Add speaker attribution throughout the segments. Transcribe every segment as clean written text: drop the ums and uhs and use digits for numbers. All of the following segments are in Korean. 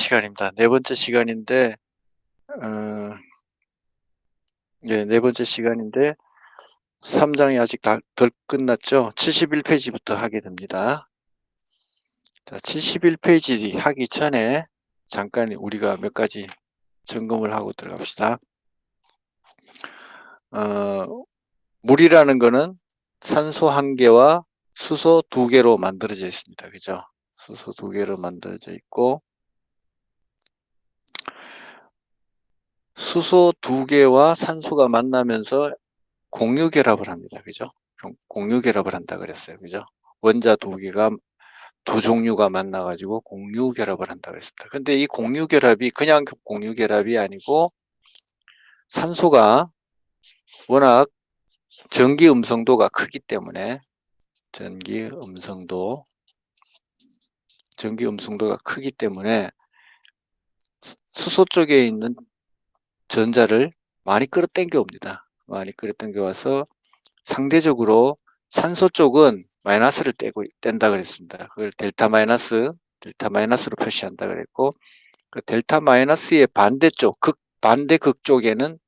Speaker 1: 시간입니다. 네 번째 시간인데, 어, 예, 네 번째 시간인데, 3장이 아직 덜 끝났죠? 71페이지부터 하게 됩니다. 자, 71페이지 하기 전에 잠깐 우리가 몇 가지 점검을 하고 들어갑시다. 물이라는 거는 산소 1개와 수소 2개로 만들어져 있습니다. 그죠? 수소 2개로 만들어져 있고, 수소 2개와 산소가 만나면서 공유 결합을 합니다. 그죠? 공유 결합을 한다 그랬어요. 그죠? 원자 2개가 두 종류가 만나가지고 공유 결합을 한다 그랬습니다. 근데 이 공유 결합이 그냥 공유 결합이 아니고 산소가 워낙 전기 음성도가 크기 때문에 전기 음성도가 크기 때문에 수소 쪽에 있는 전자를 많이 끌어당겨 옵니다. 많이 끌어당겨 와서 상대적으로 산소 쪽은 마이너스를 뗀다 그랬습니다. 그걸 델타 마이너스로 표시한다 그랬고, 그 델타 마이너스의 반대쪽, 반대 극 쪽에는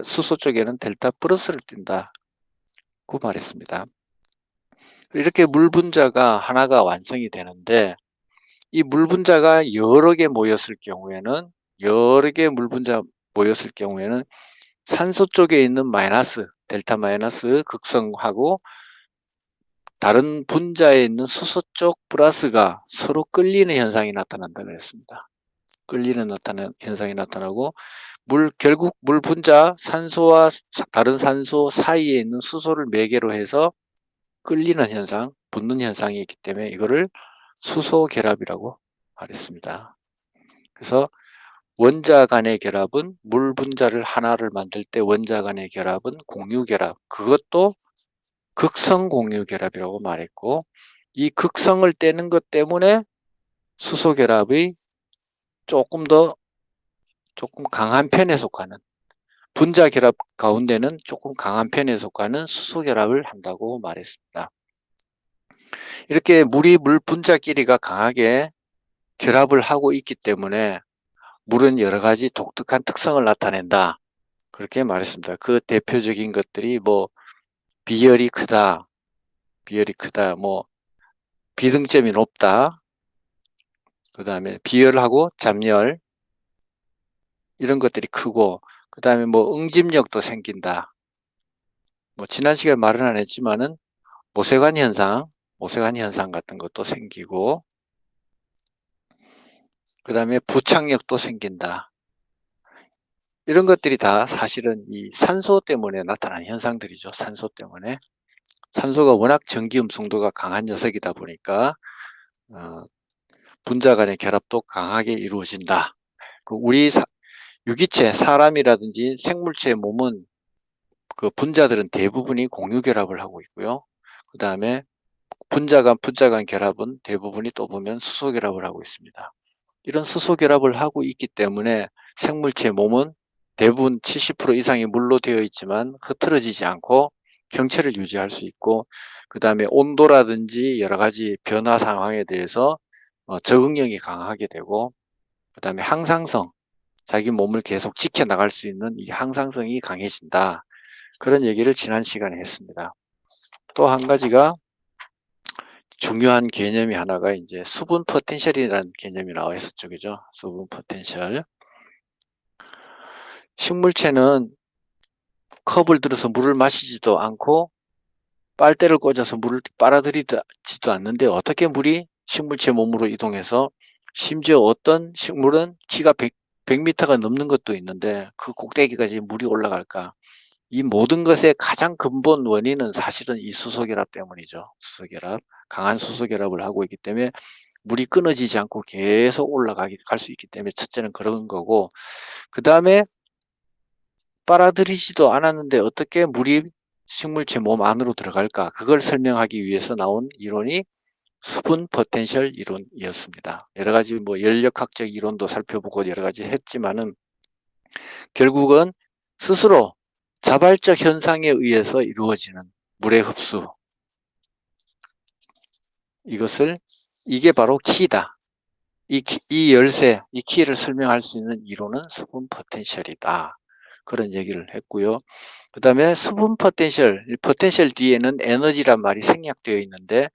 Speaker 1: 수소 쪽에는 델타 플러스를 띈다고 말했습니다. 이렇게 물 분자가 하나가 완성이 되는데, 이 물 분자가 여러 개 모였을 경우에는, 산소 쪽에 있는 델타 마이너스 극성하고 다른 분자에 있는 수소 쪽 플러스가 서로 끌리는 현상이 나타난다 그랬습니다. 끌리는 현상이 나타나고 결국 물 분자 산소와 다른 산소 사이에 있는 수소를 매개로 해서 끌리는 현상, 붙는 현상이 있기 때문에 이거를 수소 결합이라고 말했습니다. 그래서 원자 간의 결합은 물 분자를 하나를 만들 때 원자 간의 결합은 공유 결합, 그것도 극성 공유 결합이라고 말했고, 이 극성을 떼는 것 때문에 수소 결합이 조금 강한 편에 속하는, 분자 결합 가운데는 조금 강한 편에 속하는 수소 결합을 한다고 말했습니다. 이렇게 물 분자끼리가 강하게 결합을 하고 있기 때문에 물은 여러 가지 독특한 특성을 나타낸다. 그렇게 말했습니다. 그 대표적인 것들이 비열이 크다, 비등점이 높다, 그 다음에 비열하고 잠열, 이런 것들이 크고, 그 다음에 응집력도 생긴다. 지난 시간에 말은 안 했지만은 모세관 현상 같은 것도 생기고, 그 다음에 부착력도 생긴다. 이런 것들이 다 사실은 이 산소 때문에 나타난 현상들이죠. 산소 때문에. 산소가 워낙 전기 음성도가 강한 녀석이다 보니까 분자 간의 결합도 강하게 이루어진다. 우리 유기체, 사람이라든지 생물체의 몸은 그 분자들은 대부분이 공유 결합을 하고 있고요. 그 다음에 분자 간 결합은 대부분이 또 보면 수소 결합을 하고 있습니다. 이런 수소 결합을 하고 있기 때문에 생물체 몸은 대부분 70% 이상이 물로 되어 있지만 흐트러지지 않고 형체를 유지할 수 있고, 그 다음에 온도라든지 여러 가지 변화 상황에 대해서 적응력이 강하게 되고, 그 다음에 항상성, 자기 몸을 계속 지켜나갈 수 있는 이 항상성이 강해진다. 그런 얘기를 지난 시간에 했습니다. 또 한 가지가 중요한 개념이 하나가 이제 수분 포텐셜이라는 개념이 나와 있었죠. 그죠? 수분 포텐셜. 식물체는 컵을 들어서 물을 마시지도 않고 빨대를 꽂아서 물을 빨아들이지도 않는데 어떻게 물이 식물체 몸으로 이동해서, 심지어 어떤 식물은 키가 100m가 넘는 것도 있는데 그 꼭대기까지 물이 올라갈까? 이 모든 것의 가장 근본 원인은 사실은 이 수소결합 때문이죠. 수소결합. 강한 수소결합을 하고 있기 때문에 물이 끊어지지 않고 계속 갈 수 있기 때문에 첫째는 그런 거고, 그 다음에 빨아들이지도 않았는데 어떻게 물이 식물체 몸 안으로 들어갈까? 그걸 설명하기 위해서 나온 이론이 수분 포텐셜 이론이었습니다. 여러 가지 연력학적 이론도 살펴보고 여러 가지 했지만은 결국은 스스로 자발적 현상에 의해서 이루어지는 물의 흡수, 이게 바로 키다. 이 열쇠, 이 키를 설명할 수 있는 이론은 수분 포텐셜이다. 그런 얘기를 했고요. 그 다음에 수분 포텐셜, 포텐셜 뒤에는 에너지란 말이 생략되어 있는데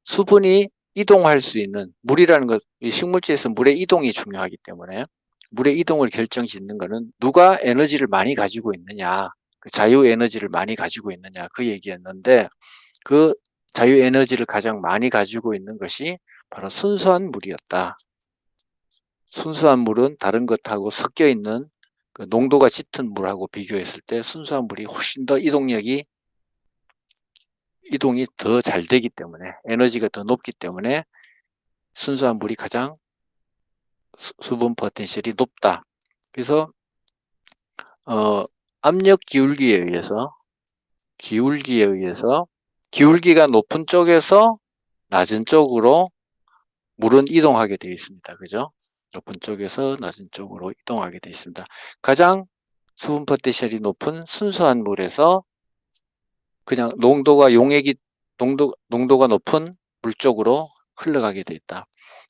Speaker 1: 수분이 이동할 수 있는 물이라는 것, 이 식물지에서 물의 이동이 중요하기 때문에 물의 이동을 결정짓는 것은 누가 에너지를 많이 가지고 있느냐, 그 자유 에너지를 많이 가지고 있느냐 그 얘기였는데 그 자유 에너지를 가장 많이 가지고 있는 것이 바로 순수한 물이었다. 순수한 물은 다른 것하고 섞여 있는 그 농도가 짙은 물하고 비교했을 때 순수한 물이 훨씬 더 이동이 더 잘 되기 때문에 에너지가 더 높기 때문에 순수한 물이 가장 수분 포텐셜이 높다. 그래서 압력 기울기가 높은 쪽에서 낮은 쪽으로 물은 이동하게 되어 있습니다. 그죠? 높은 쪽에서 낮은 쪽으로 이동하게 되어 있습니다. 가장 수분 포텐셜이 높은 순수한 물에서 그냥 농도가 높은 물 쪽으로 흘러가게 돼 있다.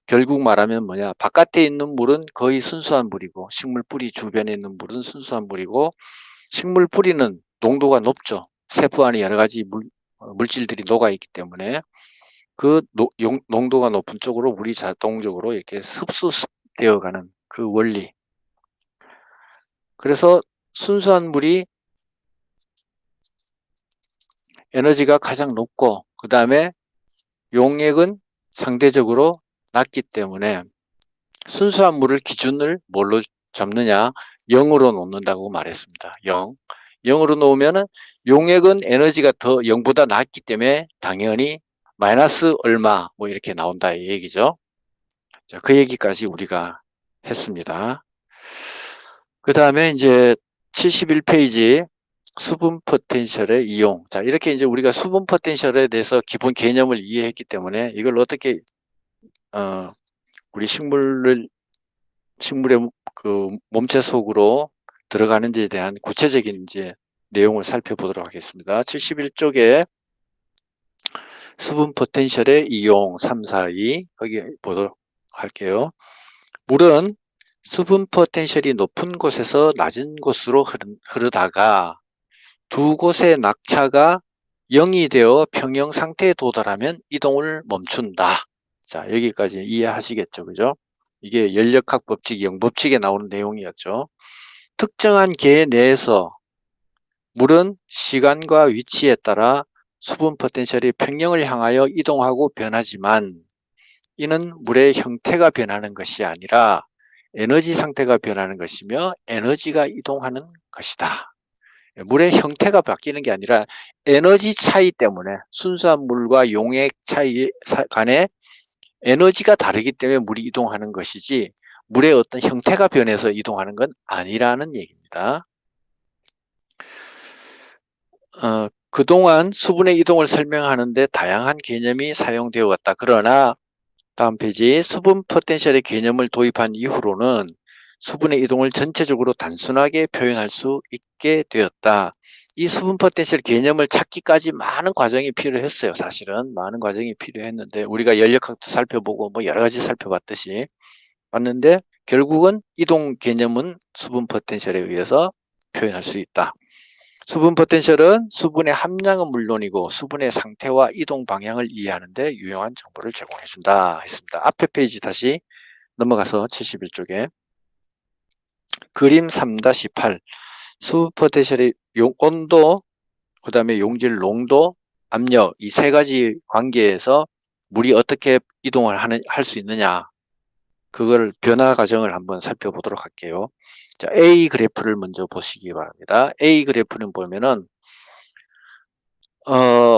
Speaker 1: 결국 말하면 뭐냐? 바깥에 있는 물은 거의 순수한 물이고 식물 뿌리 주변에 있는 물은 순수한 물이고 식물 뿌리는 농도가 높죠. 세포 안에 여러 가지 물질들이 녹아 있기 때문에 그 농도가 높은 쪽으로 물이 자동적으로 이렇게 흡수되어 가는 그 원리. 그래서 순수한 물이 에너지가 가장 높고 그 다음에 용액은 상대적으로 낮기 때문에 순수한 물을 기준을 뭘로 잡느냐? 0으로 놓는다고 말했습니다. 0. 0으로 놓으면 용액은 에너지가 더 0보다 낮기 때문에 당연히 마이너스 얼마 뭐 이렇게 나온다 이 얘기죠. 자, 그 얘기까지 우리가 했습니다. 그 다음에 이제 71페이지 수분 포텐셜의 이용. 자, 이렇게 이제 우리가 수분 포텐셜에 대해서 기본 개념을 이해했기 때문에 이걸 어떻게 우리 식물의 그 몸체 속으로 들어가는지에 대한 구체적인 이제 내용을 살펴보도록 하겠습니다. 71쪽에 수분 포텐셜의 이용 3, 4, 2 거기 보도록 할게요. 물은 수분 포텐셜이 높은 곳에서 낮은 곳으로 흐르다가 두 곳의 낙차가 0이 되어 평형 상태에 도달하면 이동을 멈춘다. 자, 여기까지 이해하시겠죠? 그죠? 이게 연력학 법칙, 영법칙에 나오는 내용이었죠. 특정한 계 내에서 물은 시간과 위치에 따라 수분 포텐셜이 평형을 향하여 이동하고 변하지만 이는 물의 형태가 변하는 것이 아니라 에너지 상태가 변하는 것이며 에너지가 이동하는 것이다. 물의 형태가 바뀌는 게 아니라 에너지 차이 때문에 순수한 물과 용액 차이 간에 에너지가 다르기 때문에 물이 이동하는 것이지 물의 어떤 형태가 변해서 이동하는 건 아니라는 얘기입니다. 그동안 수분의 이동을 설명하는데 다양한 개념이 사용되어 왔다. 그러나 다음 페이지 수분 포텐셜의 개념을 도입한 이후로는 수분의 이동을 전체적으로 단순하게 표현할 수 있게 되었다. 이 수분 포텐셜 개념을 찾기까지 많은 과정이 필요했어요. 사실은 많은 과정이 필요했는데 우리가 연력학도 살펴보고 뭐 여러 가지 살펴봤듯이 봤는데 결국은 이동 개념은 수분 포텐셜에 의해서 표현할 수 있다. 수분 포텐셜은 수분의 함량은 물론이고 수분의 상태와 이동 방향을 이해하는 데 유용한 정보를 제공해준다 했습니다. 앞에 페이지 다시 넘어가서 71쪽에 그림 3-8 수분 포텐셜의 온도, 그 다음에 용질 농도, 압력 이 세 가지 관계에서 물이 어떻게 이동을 할 수 있느냐 그걸 변화 과정을 한번 살펴보도록 할게요. 자, A 그래프를 먼저 보시기 바랍니다. A 그래프는 보면은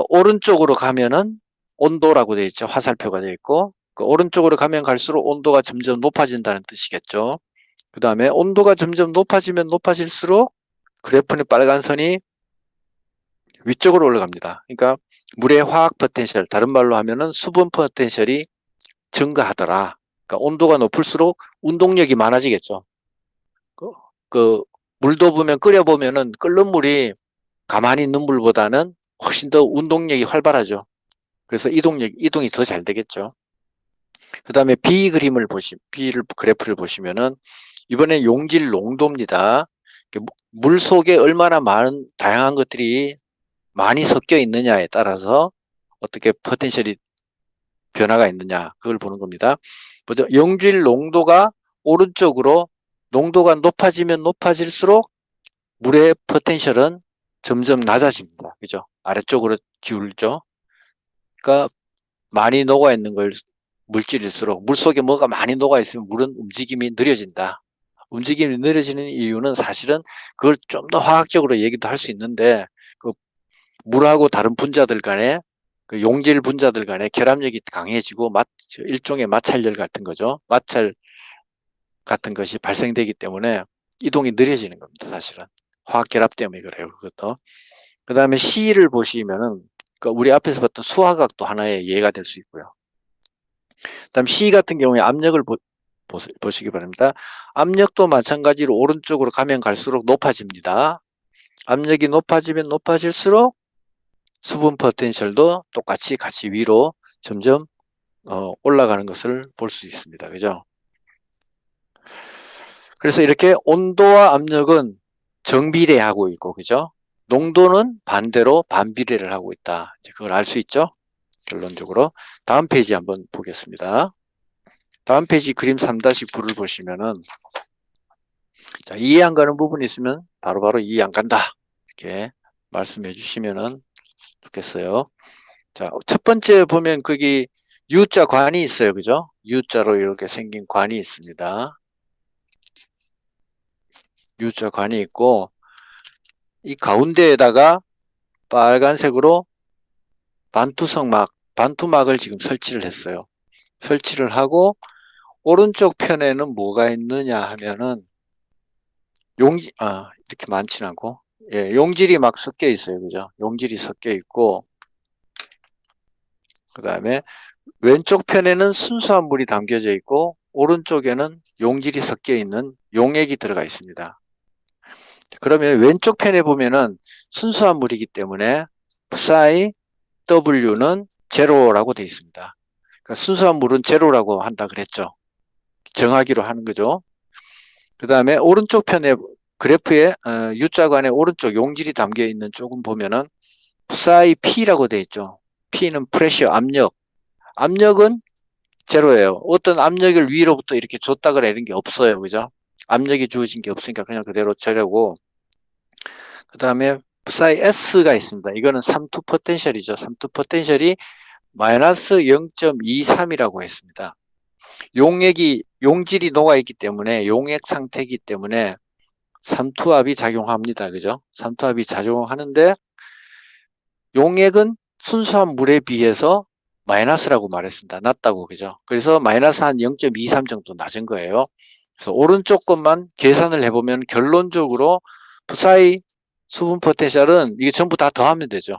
Speaker 1: 오른쪽으로 가면은 온도라고 되어 있죠. 화살표가 되어 있고 그 오른쪽으로 가면 갈수록 온도가 점점 높아진다는 뜻이겠죠. 그 다음에 온도가 점점 높아지면 높아질수록 그래프의 빨간 선이 위쪽으로 올라갑니다. 그러니까 물의 화학 포텐셜, 다른 말로 하면은 수분 포텐셜이 증가하더라. 그러니까 온도가 높을수록 운동력이 많아지겠죠. 그 물도 보면 끓여보면은 끓는 물이 가만히 있는 물보다는 훨씬 더 운동력이 활발하죠. 그래서 이동이 더 잘 되겠죠. 그 다음에 B 그래프를 보시면은 이번엔 용질 농도입니다. 물 속에 얼마나 많은 다양한 것들이 많이 섞여 있느냐에 따라서 어떻게 포텐셜이 변화가 있느냐 그걸 보는 겁니다. 먼저 용질 농도가 오른쪽으로 농도가 높아지면 높아질수록 물의 포텐셜은 점점 낮아집니다. 그죠? 아래쪽으로 기울죠. 그러니까 많이 녹아 있는 걸 물질일수록 물 속에 뭐가 많이 녹아 있으면 물은 움직임이 느려진다. 움직임이 느려지는 이유는 사실은 그걸 좀 더 화학적으로 얘기도 할 수 있는데 그 물하고 다른 분자들 간에 그 용질 분자들 간에 결합력이 강해지고 일종의 마찰열 같은 거죠. 마찰 같은 것이 발생되기 때문에 이동이 느려지는 겁니다. 사실은 화학 결합 때문에 그래요. 그것도. 그 다음에 C를 보시면은 우리 앞에서 봤던 수화각도 하나의 예가 될 수 있고요. 그 다음 C 같은 경우에 압력을 보시기 바랍니다. 압력도 마찬가지로 오른쪽으로 가면 갈수록 높아집니다. 압력이 높아지면 높아질수록 수분 포텐셜도 똑같이 같이 위로 점점 올라가는 것을 볼 수 있습니다. 그죠? 그래서 이렇게 온도와 압력은 정비례하고 있고, 그죠? 농도는 반대로 반비례를 하고 있다. 이제 그걸 알 수 있죠? 결론적으로. 다음 페이지 한번 보겠습니다. 다음 페이지 그림 3-9를 보시면은, 자, 이해 안 가는 부분이 있으면 바로바로 이해 안 간다. 이렇게 말씀해 주시면은 좋겠어요. 자, 첫 번째 보면 거기 U자 관이 있어요. 그죠? U자로 이렇게 생긴 관이 있습니다. U자 관이 있고, 이 가운데에다가 빨간색으로 반투막을 지금 설치를 했어요. 설치를 하고, 오른쪽 편에는 뭐가 있느냐 하면은, 이렇게 많지는 않고, 예, 용질이 막 섞여 있어요. 그죠? 용질이 섞여 있고, 그 다음에 왼쪽 편에는 순수한 물이 담겨져 있고, 오른쪽에는 용질이 섞여 있는 용액이 들어가 있습니다. 그러면 왼쪽 편에 보면은 순수한 물이기 때문에 psi W는 제로라고 되어 있습니다. 그러니까 순수한 물은 제로라고 한다 그랬죠. 정하기로 하는 거죠. 그 다음에 오른쪽 편에 그래프에 U자관의 오른쪽 용질이 담겨 있는 쪽은 보면은 psi P라고 되어 있죠. P는 프레셔, 압력. 압력은 제로예요. 어떤 압력을 위로부터 이렇게 줬다 그래 이런 게 없어요. 그죠? 압력이 주어진 게 없으니까 그냥 그대로 제로고. 그 다음에 psi S가 있습니다. 이거는 삼투 포텐셜이죠. 삼투 포텐셜이 마이너스 0.23이라고 했습니다. 용질이 녹아있기 때문에 용액 상태이기 때문에 삼투압이 작용합니다. 그죠? 삼투압이 작용하는데 용액은 순수한 물에 비해서 마이너스라고 말했습니다. 낮다고. 그죠? 그래서 마이너스 한 0.23 정도 낮은 거예요. 그래서 오른쪽 것만 계산을 해보면 결론적으로 부사의 수분 포텐셜은 이게 전부 다 더하면 되죠.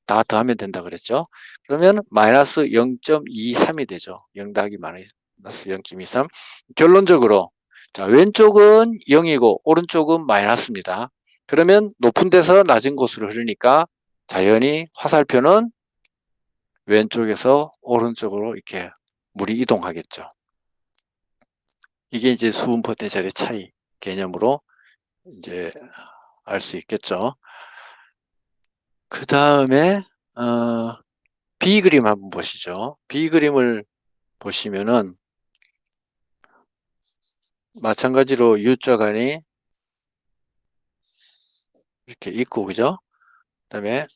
Speaker 1: 다 더하면 된다 그랬죠. 그러면 마이너스 0.23이 되죠. 0 더하기 마이너스 0.23. 결론적으로 자, 왼쪽은 0이고 오른쪽은 마이너스입니다. 그러면 높은 데서 낮은 곳으로 흐르니까 자연히 화살표는 왼쪽에서 오른쪽으로 이렇게 물이 이동하겠죠. 이게 이제 수분 포텐셜의 차이 개념으로 이제 알 수 있겠죠. 그 다음에 B 그림 한번 보시죠. B 그림을 보시면은 마찬가지로 U자간이 이렇게 있고, 그죠? 그 다음에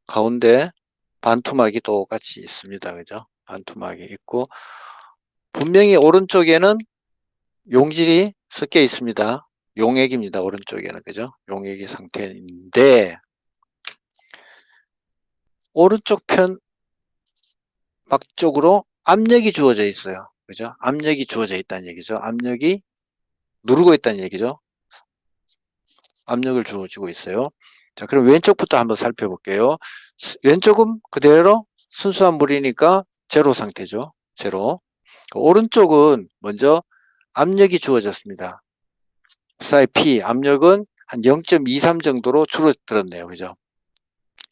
Speaker 1: 가운데 반투막이 똑같이 있습니다. 그죠? 반투막이 있고, 분명히 오른쪽에는 용질이 섞여 있습니다. 용액입니다. 오른쪽에는. 그죠? 용액이 상태인데, 오른쪽 편 막 쪽으로 압력이 주어져 있어요. 그죠? 압력이 주어져 있다는 얘기죠. 압력이 누르고 있다는 얘기죠. 압력을 주어지고 있어요. 자, 그럼 왼쪽부터 한번 살펴볼게요. 왼쪽은 그대로 순수한 물이니까 제로 상태죠. 제로. 오른쪽은 먼저 압력이 주어졌습니다. psi P 압력은 한 0.23 정도로 줄어들었네요. 그죠?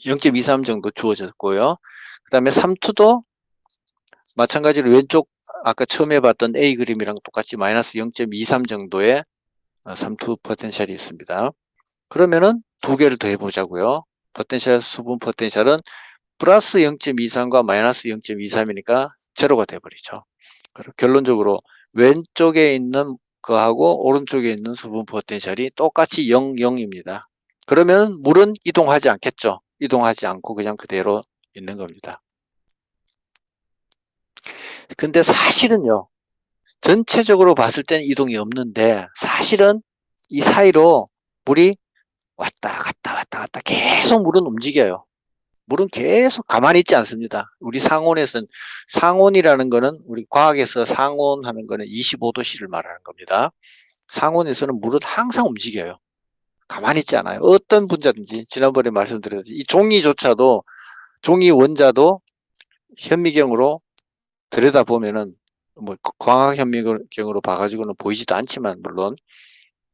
Speaker 1: 0.23 정도 주어졌고요. 그 다음에 삼투도 마찬가지로 왼쪽 아까 처음에 봤던 A 그림이랑 똑같이 마이너스 0.23 정도의 삼투 포텐셜이 있습니다. 그러면은 두 개를 더 해보자고요. 포텐셜, 수분 포텐셜은 플러스 0.23과 마이너스 0.23이니까 제로가 돼버리죠. 결론적으로 왼쪽에 있는 거하고 오른쪽에 있는 수분 포텐셜이 똑같이 0, 0입니다. 그러면 물은 이동하지 않겠죠. 이동하지 않고 그냥 그대로 있는 겁니다. 근데 사실은요, 전체적으로 봤을 때는 이동이 없는데 사실은 이 사이로 물이 왔다 갔다 왔다 갔다 계속 물은 움직여요. 물은 계속 가만히 있지 않습니다. 우리 상온에서는, 상온이라는 거는 우리 과학에서 상온하는 거는 25도씨를 말하는 겁니다. 상온에서는 물은 항상 움직여요. 가만히 있지 않아요. 어떤 분자든지 지난번에 말씀드렸듯이 이 종이조차도, 종이 원자도 현미경으로 들여다보면은 뭐 광학 현미경으로 봐가지고는 보이지도 않지만 물론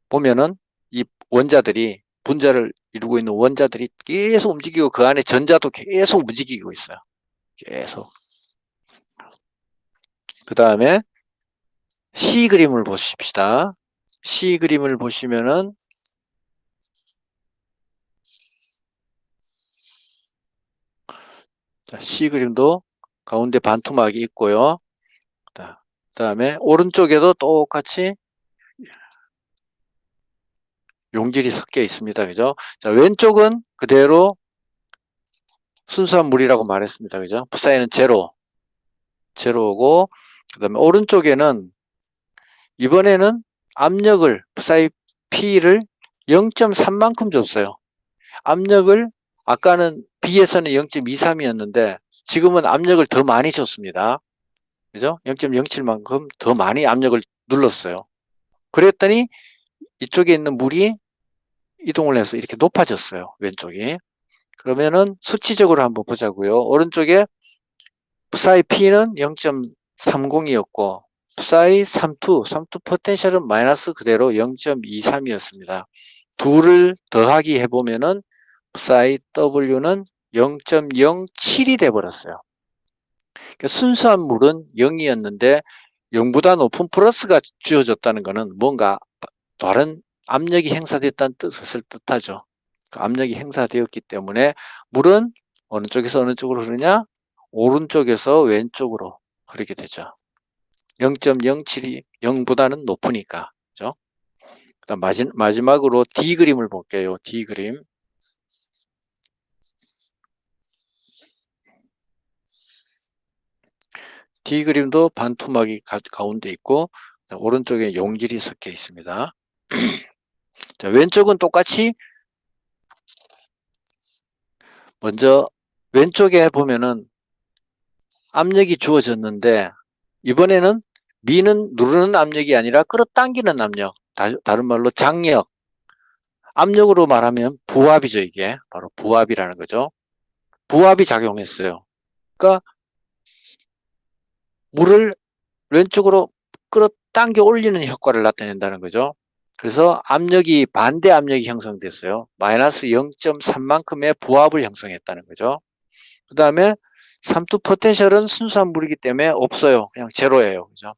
Speaker 1: 보면은 이 원자들이, 분자를 이루고 있는 원자들이 계속 움직이고 그 안에 전자도 계속 움직이고 있어요. 계속. 그 다음에 C 그림을 보십시다. C 그림을 보시면은 C 그림도 가운데 반투막이 있고요. 그 다음에 오른쪽에도 똑같이 용질이 섞여 있습니다. 그죠? 자, 왼쪽은 그대로 순수한 물이라고 말했습니다. 그죠? 푸사에는 제로고, 그 다음에 오른쪽에는 이번에는 압력을, 푸사이 P를 0.3만큼 줬어요. 압력을 아까는 B에서는 0.23이었는데 지금은 압력을 더 많이 줬습니다. 그죠? 0.07만큼 더 많이 압력을 눌렀어요. 그랬더니 이쪽에 있는 물이 이동을 해서 이렇게 높아졌어요. 왼쪽이. 그러면은 수치적으로 한번 보자고요. 오른쪽에 psi P는 0.30이었고 psi 32 포텐셜은 마이너스 그대로 0.23이었습니다. 둘을 더하기 해보면은 psi W는 0.07이 돼버렸어요. 그러니까 순수한 물은 0이었는데 0보다 높은 플러스가 주어졌다는 것은 뭔가 다른 압력이 행사됐다는 뜻을 뜻하죠. 그 압력이 행사되었기 때문에 물은 어느 쪽에서 어느 쪽으로 흐르냐? 오른쪽에서 왼쪽으로 흐르게 되죠. 0.07이 0보다는 높으니까. 그죠? 그다음 마지막으로 D 그림을 볼게요. D 그림. D 그림도 반투막이 가운데 있고 오른쪽에 용질이 섞여 있습니다. 자, 왼쪽은 똑같이 먼저 왼쪽에 보면은 압력이 주어졌는데 이번에는 미는 누르는 압력이 아니라 끌어당기는 압력, 다른 말로 장력, 압력으로 말하면 부압이죠. 이게 바로 부압이라는 거죠. 부압이 작용했어요. 그러니까 물을 왼쪽으로 끌어당겨 올리는 효과를 나타낸다는 거죠. 그래서 압력이, 반대 압력이 형성됐어요. 마이너스 0.3만큼의 부압을 형성했다는 거죠. 그 다음에 삼투 포텐셜은 순수한 물이기 때문에 없어요. 그냥 제로예요. 그죠?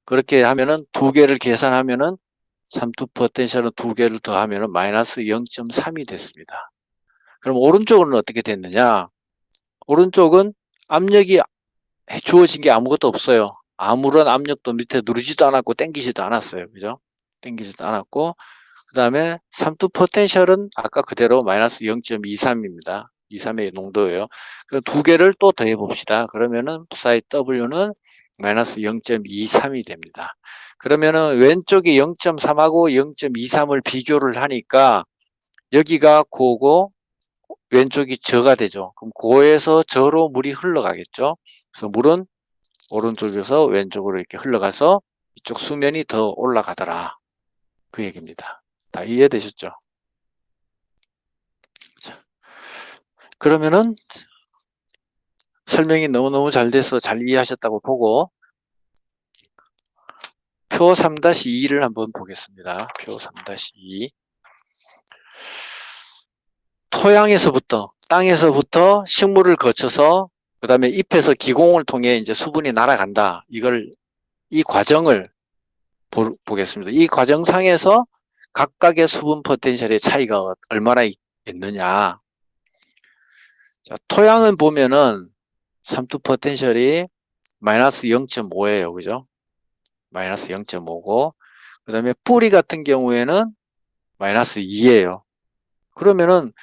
Speaker 1: 그렇게 하면은 두 개를 계산하면은 삼투 포텐셜은 두 개를 더하면은 마이너스 0.3이 됐습니다. 그럼 오른쪽은 어떻게 됐느냐? 오른쪽은 압력이 주어진 게 아무것도 없어요. 아무런 압력도 밑에 누르지도 않았고 땡기지도 않았어요. 그죠? 땡기지도 않았고 그 다음에 삼투 포텐셜은 아까 그대로 마이너스 0.23입니다. 23의 농도예요. 그 두 개를 또 더해 봅시다. 그러면은 psi W는 마이너스 0.23이 됩니다. 그러면은 왼쪽이 0.3하고 0.23을 비교를 하니까 여기가 고고 왼쪽이 저가 되죠. 그럼 고에서 저로 물이 흘러가겠죠. 그래서 물은 오른쪽에서 왼쪽으로 이렇게 흘러가서 이쪽 수면이 더 올라가더라. 그 얘기입니다. 다 이해되셨죠? 자, 그러면은 설명이 너무너무 잘 돼서 잘 이해하셨다고 보고 표 3-2를 한번 보겠습니다. 표 3-2. 토양에서부터, 땅에서부터 식물을 거쳐서 그 다음에 잎에서 기공을 통해 이제 수분이 날아간다. 이 과정을 보겠습니다. 이 과정상에서 각각의 수분 포텐셜의 차이가 얼마나 있느냐. 자, 토양은 보면은 삼투 포텐셜이 마이너스 0.5예요. 그죠? 마이너스 0.5고, 그 다음에 뿌리 같은 경우에는 마이너스 2예요. 그러면은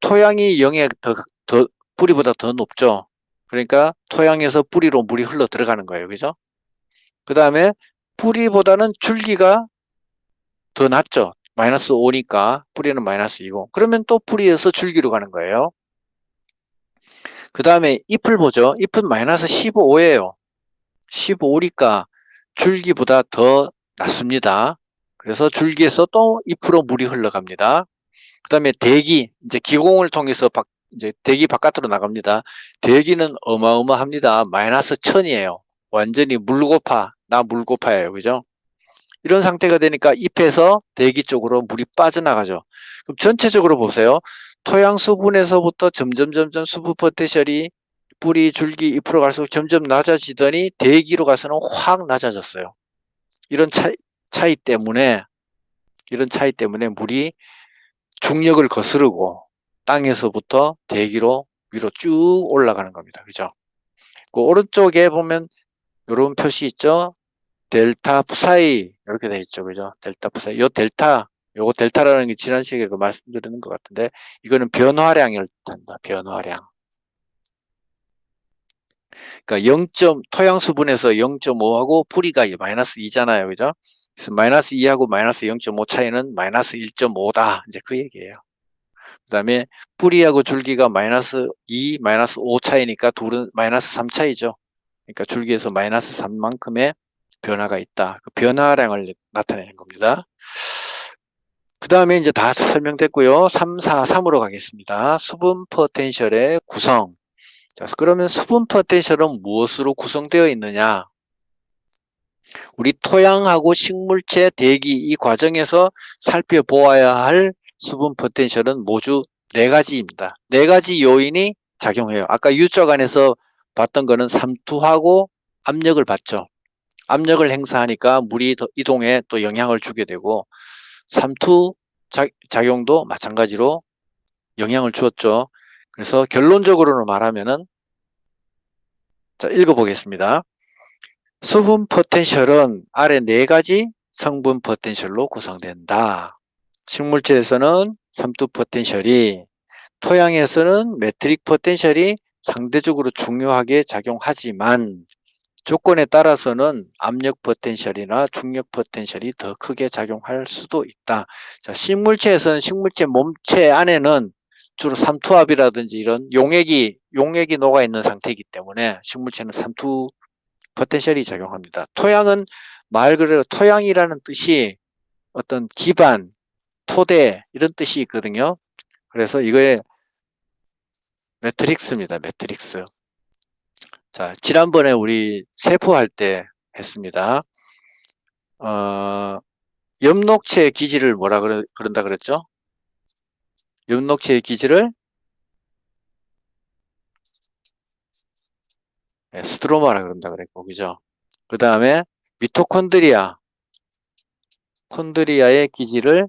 Speaker 1: 토양이 0에 뿌리보다 더 높죠. 그러니까 토양에서 뿌리로 물이 흘러 들어가는 거예요. 그죠? 그 다음에 뿌리보다는 줄기가 더 낮죠. 마이너스 5니까 뿌리는 마이너스 2고, 그러면 또 뿌리에서 줄기로 가는 거예요. 그 다음에 잎을 보죠. 잎은 마이너스 15예요. 15니까 줄기보다 더 낮습니다. 그래서 줄기에서 또 잎으로 물이 흘러갑니다. 그 다음에 대기, 이제 기공을 통해서 이제 대기 바깥으로 나갑니다. 대기는 어마어마합니다. 마이너스 1000이에요. 완전히 나 물고파예요. 그죠? 이런 상태가 되니까 잎에서 대기 쪽으로 물이 빠져나가죠. 그럼 전체적으로 보세요. 토양 수분에서부터 점점 수분 포텐셜이 뿌리, 줄기, 잎으로 갈수록 점점 낮아지더니 대기로 가서는 확 낮아졌어요. 이런 차이 때문에 물이 중력을 거스르고 땅에서부터 대기로 위로 쭉 올라가는 겁니다. 그죠? 그 오른쪽에 보면 이런 표시 있죠? 델타 프사이 이렇게 돼 있죠. 그죠? 델타 프사이. 요거 델타라는 게 지난 시간에 말씀드리는 것 같은데, 이거는 변화량을 뜻한다. 변화량. 그러니까 토양 수분에서 0.5하고 뿌리가 마이너스 2잖아요. 그죠? 그래서 마이너스 2하고 마이너스 0.5 차이는 마이너스 1.5다. 이제 그 얘기예요. 그 다음에 뿌리하고 줄기가 마이너스 2, 마이너스 5 차이니까 둘은 마이너스 3 차이죠. 그러니까 줄기에서 마이너스 3만큼의 변화가 있다. 그 변화량을 나타내는 겁니다. 그 다음에 이제 다 설명됐고요. 3, 4, 3으로 가겠습니다. 수분 포텐셜의 구성. 자, 그러면 수분 포텐셜은 무엇으로 구성되어 있느냐? 우리 토양하고 식물체 대기 이 과정에서 살펴보아야 할 수분 포텐셜은 모두 4가지입니다. 4가지 요인이 작용해요. 아까 U쪽 안에서 봤던 거는 삼투하고 압력을 받죠. 압력을 행사하니까 물이 이동에 또 영향을 주게 되고, 삼투 작용도 마찬가지로 영향을 주었죠. 그래서 결론적으로는 말하면은, 자, 읽어보겠습니다. 수분 포텐셜은 아래 4가지 성분 포텐셜로 구성된다. 식물체에서는 삼투 포텐셜이, 토양에서는 매트릭 포텐셜이 상대적으로 중요하게 작용하지만 조건에 따라서는 압력 포텐셜이나 중력 포텐셜이 더 크게 작용할 수도 있다. 자, 식물체에서는 식물체 몸체 안에는 주로 삼투압이라든지 이런 용액이 녹아 있는 상태이기 때문에 식물체는 삼투 포텐셜이 작용합니다. 토양은 말 그대로 토양이라는 뜻이 어떤 기반, 토대 이런 뜻이 있거든요. 그래서 이거에 매트릭스입니다. 매트릭스. 자, 지난번에 우리 세포할 때 했습니다. 엽록체의 기질을 뭐라 그런다 그랬죠? 엽록체의 기질을 스트로마라 그런다 그랬고, 그죠? 그 다음에 콘드리아의 기질을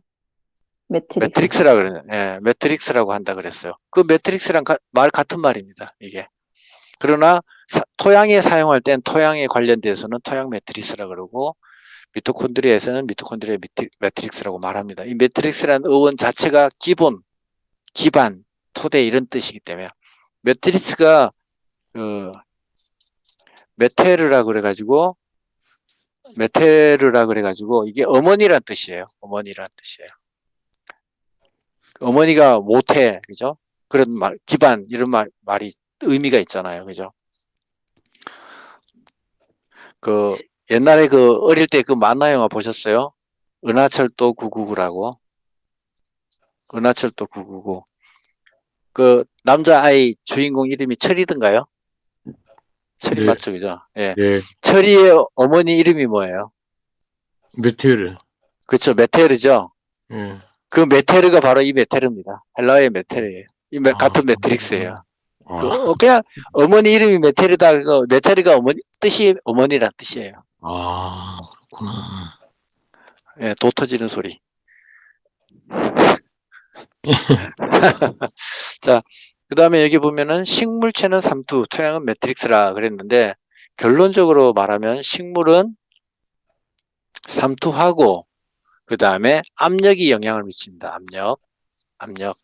Speaker 1: 매트릭스라 그러네. 매트릭스라고 한다 그랬어요. 그 매트릭스랑 같은 말입니다. 이게. 그러나 토양에 사용할 땐 토양에 관련돼서는 토양 매트릭스라 그러고, 미토콘드리아에서는 미토콘드리아 매트릭스라고 말합니다. 이 매트릭스라는 어원 자체가 기반, 토대 이런 뜻이기 때문에 매트릭스가 메테르라 그래가지고 이게 어머니란 뜻이에요. 어머니란 뜻이에요. 어머니가 모태, 그죠? 그런 말, 기반 이런 말이 의미가 있잖아요. 그죠? 옛날에 어릴 때 그 만화 영화 보셨어요? 은하철도 999라고. 은하철도 999. 그 남자아이 주인공 이름이 철이던가요? 철이
Speaker 2: 네.
Speaker 1: 맞죠, 그죠? 예.
Speaker 2: 네.
Speaker 1: 철이의 어머니 이름이 뭐예요?
Speaker 2: 메테르.
Speaker 1: 그렇죠, 메테르죠. 그 메테르가 바로 이 메테르입니다. 헬라어의 메테르예요. 같은 매트릭스예요. 그냥 어머니 이름이 메테리다. 메테리가 어머니 뜻이 어머니란 뜻이에요.
Speaker 2: 그렇구나.
Speaker 1: 예, 도 터지는 소리. 자, 그 다음에 여기 보면은 식물체는 삼투, 토양은 매트릭스라 그랬는데 결론적으로 말하면 식물은 삼투하고 그 다음에 압력이 영향을 미칩니다.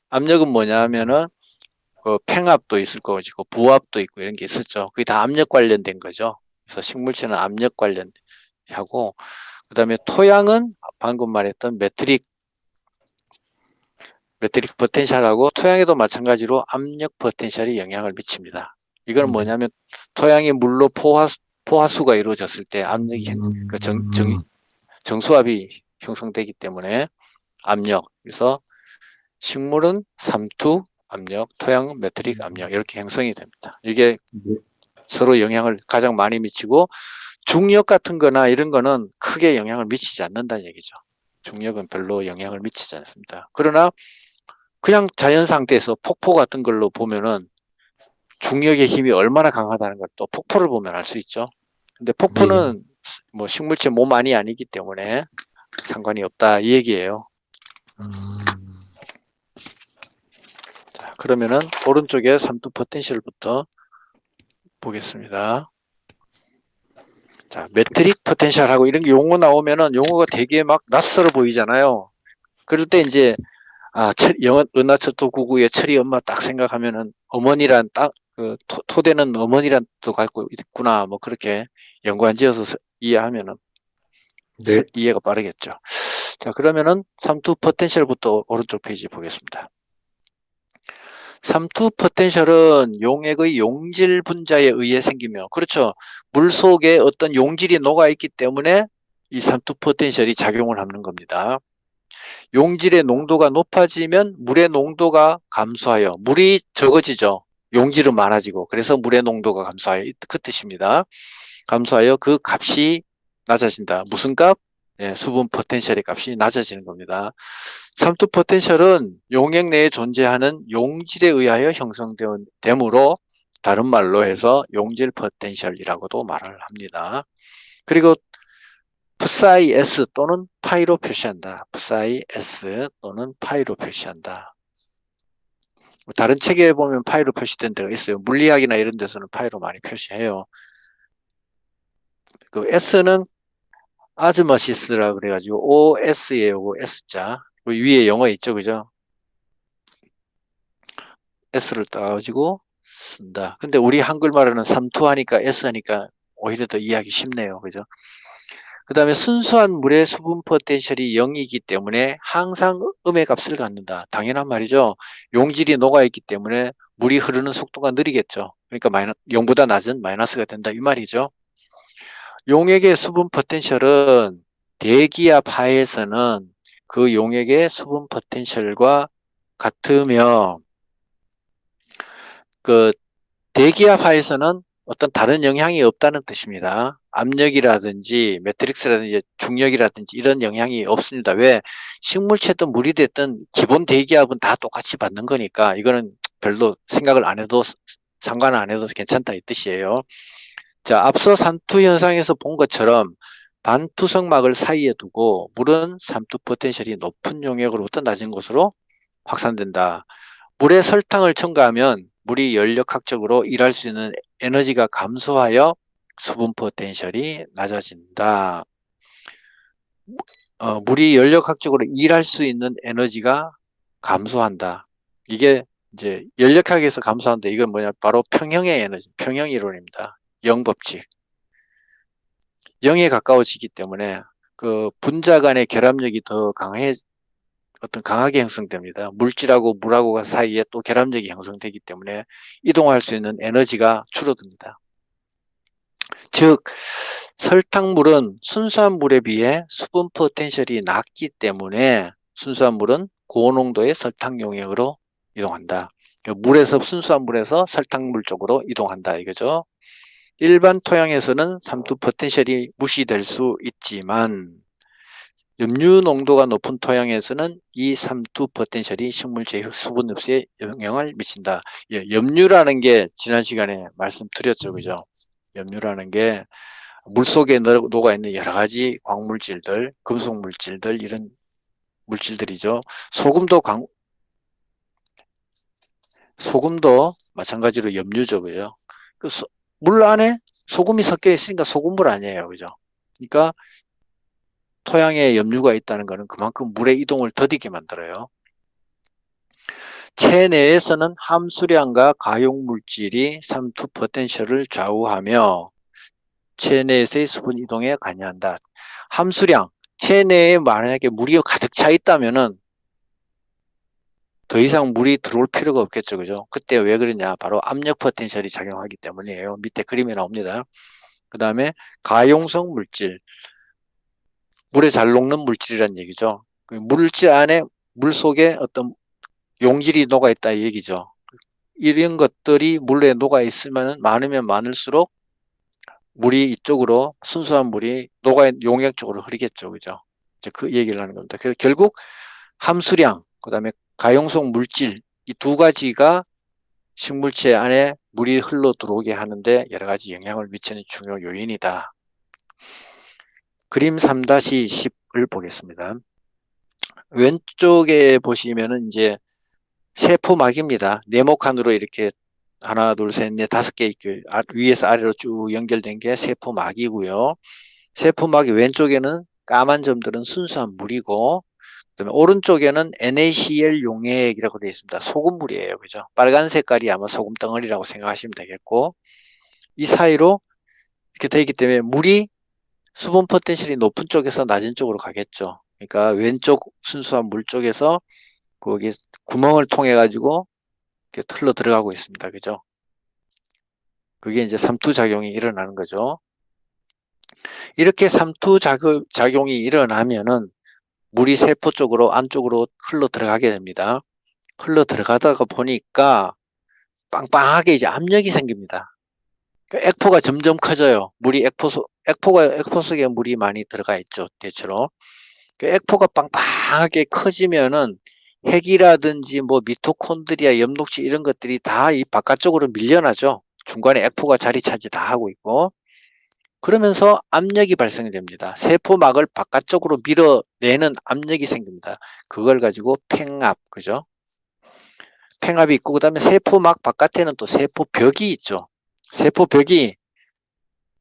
Speaker 1: 압력은 뭐냐면은 팽압도 있을 거고 부압도 있고 이런 게 있었죠. 그게 다 압력 관련된 거죠. 그래서 식물체는 압력 관련하고 그 다음에 토양은 방금 말했던 매트릭 포텐셜하고 토양에도 마찬가지로 압력 포텐셜이 영향을 미칩니다. 이건 뭐냐면 토양이 물로 포화수가 이루어졌을 때 압력이 정수압이 형성되기 때문에 압력. 그래서 식물은 삼투 압력, 토양은 매트릭 압력 이렇게 형성이 됩니다. 이게 서로 영향을 가장 많이 미치고 중력 같은 거나 이런 거는 크게 영향을 미치지 않는다는 얘기죠. 중력은 별로 영향을 미치지 않습니다. 그러나 그냥 자연 상태에서 폭포 같은 걸로 보면은 중력의 힘이 얼마나 강하다는 걸 또 폭포를 보면 알 수 있죠. 근데 폭포는 뭐 식물체 몸 안이 아니기 때문에 상관이 없다 이 얘기예요. 자, 그러면은 오른쪽에 삼투 포텐셜부터 보겠습니다. 자, 매트릭 포텐셜하고 이런 게 용어 나오면은 용어가 되게 막 낯설어 보이잖아요. 그럴 때 이제 영어 은하철도 99의 철이 엄마 딱 생각하면은 어머니란 토대는 어머니란 뜻도 갖고 있구나 뭐 그렇게 연관지어서 이해하면은 이해가 빠르겠죠. 자, 그러면은 삼투 포텐셜부터 오른쪽 페이지 보겠습니다. 삼투 포텐셜은 용액의 용질 분자에 의해 생기며 그렇죠. 물 속에 어떤 용질이 녹아 있기 때문에 이 삼투 포텐셜이 작용을 하는 겁니다. 용질의 농도가 높아지면 물의 농도가 감소하여 물이 적어지죠. 용질은 많아지고 그래서 물의 농도가 감소하여 그 뜻입니다. 감소하여 그 값이 낮아진다. 무슨 값? 예, 수분 포텐셜의 값이 낮아지는 겁니다. 삼투 포텐셜은 용액 내에 존재하는 용질에 의하여 형성되므로 다른 말로 해서 용질 포텐셜이라고도 말을 합니다. 그리고 psi s 또는 파이로 표시한다. psi s 또는 파이로 표시한다. 다른 책에 보면 파이로 표시된 데가 있어요. 물리학이나 이런 데서는 파이로 많이 표시해요. 그 s는 아즈마시스라 그래가지고 OS예요. S자. 그 위에 영어 있죠, 그죠? S를 따가지고 쓴다. 근데 우리 한글말로는 삼투하니까 S 하니까 오히려 더 이해하기 쉽네요, 그죠? 그 다음에 순수한 물의 수분 포텐셜이 0이기 때문에 항상 음의 값을 갖는다. 당연한 말이죠. 용질이 녹아있기 때문에 물이 흐르는 속도가 느리겠죠. 그러니까 0보다 낮은 마이너스가 된다 이 말이죠. 용액의 수분 포텐셜은 대기압 하에서는 그 용액의 수분 포텐셜과 같으며 그 대기압 하에서는 어떤 다른 영향이 없다는 뜻입니다. 압력이라든지 매트릭스라든지 중력이라든지 이런 영향이 없습니다. 왜? 식물체든 물이 됐든 기본 대기압은 다 똑같이 받는 거니까 이거는 별로 생각을 안 해도 상관 안 해도 괜찮다 이 뜻이에요. 자, 앞서 산투 현상에서 본 것처럼 반투성막을 사이에 두고 물은 삼투 포텐셜이 높은 용액으로부터 낮은 곳으로 확산된다. 물에 설탕을 첨가하면 물이 연력학적으로 일할 수 있는 에너지가 감소하여 수분 포텐셜이 낮아진다. 물이 연력학적으로 일할 수 있는 에너지가 감소한다. 이게 이제 연력학에서 감소한다. 이건 뭐냐? 바로 평형의 에너지, 평형 이론입니다. 영법칙. 0에 가까워지기 때문에 그 분자 간의 결합력이 더 강하게 형성됩니다. 물질하고 물하고 사이에 또 결합력이 형성되기 때문에 이동할 수 있는 에너지가 줄어듭니다. 즉 설탕물은 순수한 물에 비해 수분 포텐셜이 낮기 때문에 순수한 물은 고농도의 설탕 용액으로 이동한다. 순수한 물에서 설탕물 쪽으로 이동한다 이거죠. 일반 토양에서는 삼투 포텐셜이 무시될 수 있지만 염류 농도가 높은 토양에서는 이 삼투 포텐셜이 식물체 수분 흡수에 영향을 미친다. 예, 염류라는 게 지난 시간에 말씀드렸죠, 그죠? 염류라는 게 물속에 녹아있는 여러 가지 광물질들, 금속 물질들, 이런 물질들이죠. 소금도 마찬가지로 염류죠, 그죠? 물 안에 소금이 섞여 있으니까 소금물 아니에요, 그죠? 그러니까 토양에 염류가 있다는 것은 그만큼 물의 이동을 더디게 만들어요. 체내에서는 함수량과 가용물질이 삼투 포텐셜을 좌우하며 체내에서의 수분 이동에 관여한다. 함수량, 체내에 만약에 물이 가득 차 있다면은 더 이상 물이 들어올 필요가 없겠죠, 그죠? 그때 왜 그러냐? 바로 압력 포텐셜이 작용하기 때문이에요. 밑에 그림이 나옵니다. 그 다음에 가용성 물질, 물에 잘 녹는 물질이란 얘기죠. 그 물질 안에, 물 속에 어떤 용질이 녹아 있다 이 얘기죠. 이런 것들이 물에 녹아 있으면 많으면 많을수록 물이 이쪽으로 순수한 물이 녹아 용액 쪽으로 흐르겠죠, 그죠? 이제 그 얘기를 하는 겁니다. 그래서 결국 함수량, 그다음에 가용성 물질 이 두 가지가 식물체 안에 물이 흘러 들어오게 하는데 여러 가지 영향을 미치는 중요 요인이다. 그림 3-10을 보겠습니다. 왼쪽에 보시면은 이제 세포막입니다. 네모칸으로 이렇게 하나, 둘, 셋, 넷, 다섯 개 이렇게 위에서 아래로 쭉 연결된 게 세포막이고요. 세포막이 왼쪽에는 까만 점들은 순수한 물이고, 그다음에 오른쪽에는 NaCl 용액이라고 되어 있습니다. 소금물이에요, 그죠? 빨간 색깔이 아마 소금 덩어리라고 생각하시면 되겠고, 이 사이로 이렇게 되어 있기 때문에 물이 수분 포텐셜이 높은 쪽에서 낮은 쪽으로 가겠죠. 그러니까 왼쪽 순수한 물 쪽에서 거기 구멍을 통해 가지고 이렇게 흘러 들어가고 있습니다. 그죠? 그게 이제 삼투작용이 일어나는 거죠. 이렇게 삼투작용이 일어나면은 물이 세포 쪽으로 안쪽으로 흘러 들어가게 됩니다. 흘러 들어가다가 보니까 빵빵하게 이제 압력이 생깁니다. 그러니까 액포가 점점 커져요. 물이 액포 속에 물이 많이 들어가 있죠. 대체로. 그 액포가 빵빵하게 커지면은 핵이라든지 뭐 미토콘드리아, 엽록체 이런 것들이 다 이 바깥쪽으로 밀려나죠. 중간에 액포가 자리 차지 다 하고 있고. 그러면서 압력이 발생이 됩니다. 세포막을 바깥쪽으로 밀어내는 압력이 생깁니다. 그걸 가지고 팽압, 그죠? 팽압이 있고, 그 다음에 세포막 바깥에는 또 세포벽이 있죠.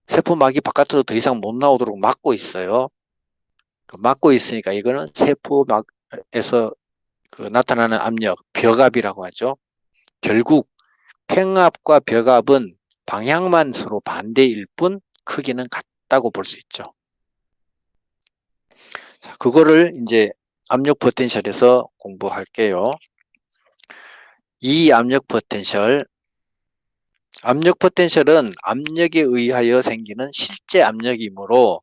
Speaker 1: 세포막이 바깥으로 더 이상 못 나오도록 막고 있어요. 막고 있으니까 이거는 세포막에서 나타나는 압력, 벽압이라고 하죠. 결국 팽압과 벽압은 방향만 서로 반대일 뿐 크기는 같다고 볼 수 있죠. 자, 그거를 이제 압력 포텐셜에서 공부할게요. 이 압력 포텐셜은 압력에 의하여 생기는 실제 압력이므로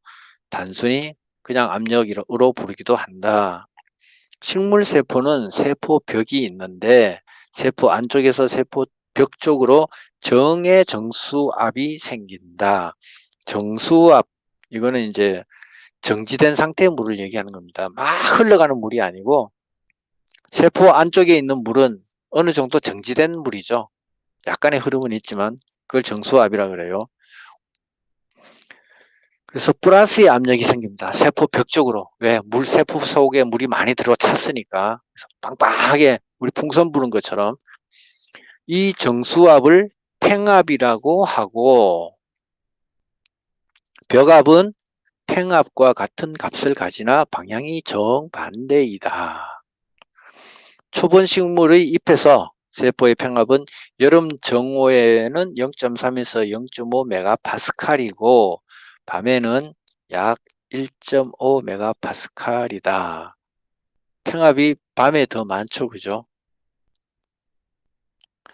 Speaker 1: 단순히 그냥 압력으로 부르기도 한다. 식물 세포는 세포벽이 있는데 세포 안쪽에서 세포벽 쪽으로 정의 정수압이 생긴다. 정수압, 이거는 이제 정지된 상태의 물을 얘기하는 겁니다. 막 흘러가는 물이 아니고 세포 안쪽에 있는 물은 어느 정도 정지된 물이죠. 약간의 흐름은 있지만 그걸 정수압이라 그래요. 그래서 플러스의 압력이 생깁니다. 세포 벽 쪽으로. 왜? 세포 속에 물이 많이 들어찼으니까. 그래서 빵빵하게 우리 풍선 부는 것처럼 이 정수압을 팽압이라고 하고 벽압은 팽압과 같은 값을 가지나 방향이 정반대이다. 초본 식물의 잎에서 세포의 팽압은 여름 정오에는 0.3에서 0.5 메가파스칼이고 밤에는 약 1.5 메가파스칼이다. 팽압이 밤에 더 많죠, 그죠?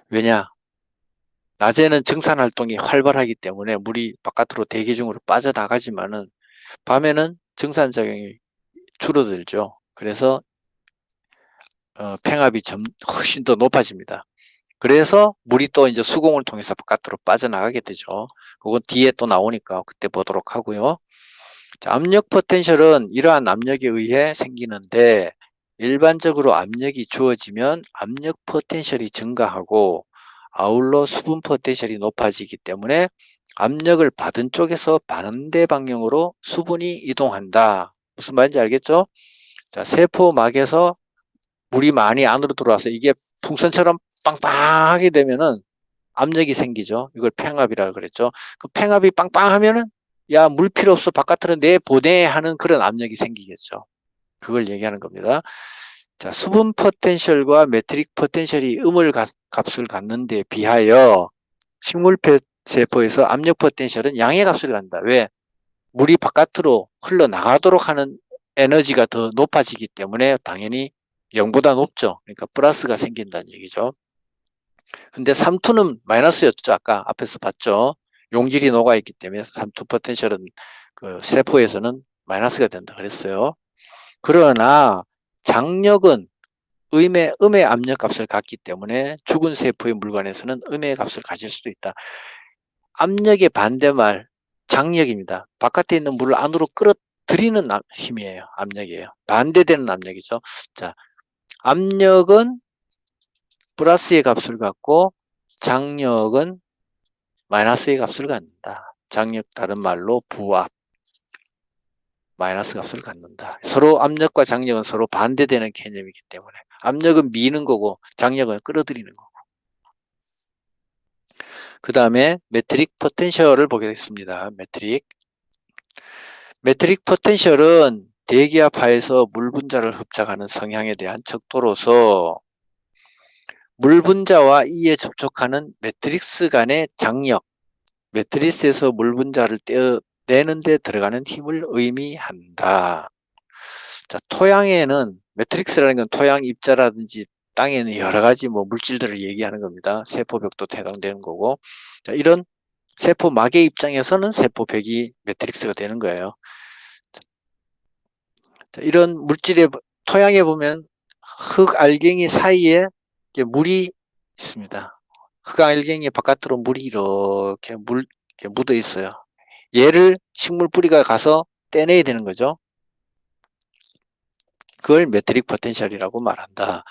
Speaker 1: 왜냐? 낮에는 증산 활동이 활발하기 때문에 물이 바깥으로 대기 중으로 빠져나가지만은 밤에는 증산 작용이 줄어들죠. 그래서 팽압이 훨씬 더 높아집니다. 그래서 물이 또 이제 수공을 통해서 바깥으로 빠져나가게 되죠. 그건 뒤에 또 나오니까 그때 보도록 하고요. 자, 압력 포텐셜은 이러한 압력에 의해 생기는데 일반적으로 압력이 주어지면 압력 포텐셜이 증가하고 아울러 수분 포텐셜이 높아지기 때문에 압력을 받은 쪽에서 반대 방향으로 수분이 이동한다. 무슨 말인지 알겠죠? 자, 세포막에서 물이 많이 안으로 들어와서 이게 풍선처럼 빵빵하게 되면은 압력이 생기죠. 이걸 팽압이라고 그랬죠. 그 팽압이 빵빵하면은 야, 물 필요 없어. 바깥으로 내보내 하는 그런 압력이 생기겠죠. 그걸 얘기하는 겁니다. 자, 수분 포텐셜과 매트릭 포텐셜이 값을 갖는 데 비하여 식물 세포에서 압력 포텐셜은 양의 값을 갖는다. 왜? 물이 바깥으로 흘러나가도록 하는 에너지가 더 높아지기 때문에 당연히 0보다 높죠. 그러니까 플러스가 생긴다는 얘기죠. 근데 삼투는 마이너스였죠. 아까 앞에서 봤죠. 용질이 녹아있기 때문에 삼투 포텐셜은 그 세포에서는 마이너스가 된다 그랬어요. 그러나 장력은 음의 압력 값을 갖기 때문에 죽은 세포의 물관에서는 음의 값을 가질 수도 있다. 압력의 반대말 장력입니다. 바깥에 있는 물을 안으로 끌어들이는 힘이에요. 압력이에요. 반대되는 압력이죠. 자, 압력은 플러스의 값을 갖고 장력은 마이너스의 값을 갖는다. 장력 다른 말로 부압 마이너스 값을 갖는다. 서로 압력과 장력은 서로 반대되는 개념이기 때문에 압력은 미는 거고 장력은 끌어들이는 거고. 그 다음에 매트릭 포텐셜을 보겠습니다. 매트릭 포텐셜은 대기압 하에서 물 분자를 흡착하는 성향에 대한 척도로서 물 분자와 이에 접촉하는 매트릭스 간의 장력, 매트리스에서 물 분자를 떼어내는 데 들어가는 힘을 의미한다. 자, 토양에는 매트릭스라는 건 토양 입자라든지 땅에는 여러 가지 뭐 물질들을 얘기하는 겁니다. 세포벽도 해당되는 거고. 자, 이런 세포막의 입장에서는 세포벽이 매트릭스가 되는 거예요. 자, 이런 물질의 토양에 보면 흙알갱이 사이에 물이 있습니다. 흙알갱이 바깥으로 물이 이렇게 묻어 있어요. 얘를 식물 뿌리가 가서 떼내야 되는 거죠. 그걸 매트릭 포텐셜이라고 말한다.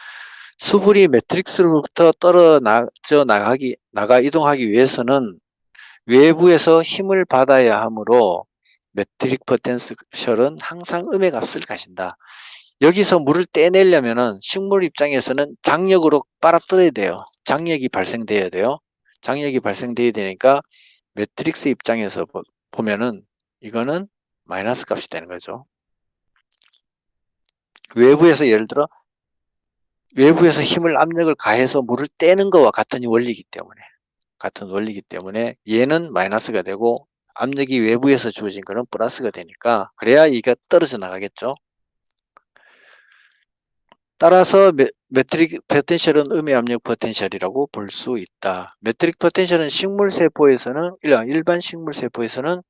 Speaker 1: 수분이 매트릭스로부터 나가 이동하기 위해서는 외부에서 힘을 받아야 하므로 매트릭 포텐셜은 항상 음의 값을 가진다. 여기서 물을 떼내려면은 식물 입장에서는 장력으로 빨아들여야 돼요. 장력이 발생돼야 돼요. 장력이 발생돼야 되니까 매트릭스 입장에서 보면은 이거는 마이너스 값이 되는 거죠. 외부에서 예를 들어 외부에서 힘을 압력을 가해서 물을 떼는 거와 같은 원리이기 때문에 얘는 마이너스가 되고 압력이 외부에서 주어진 거는 플러스가 되니까 그래야 이가 떨어져 나가겠죠. 따라서 매트릭 포텐셜은 음의 압력 포텐셜이라고 볼 수 있다. 매트릭 포텐셜은 일반 식물 세포에서는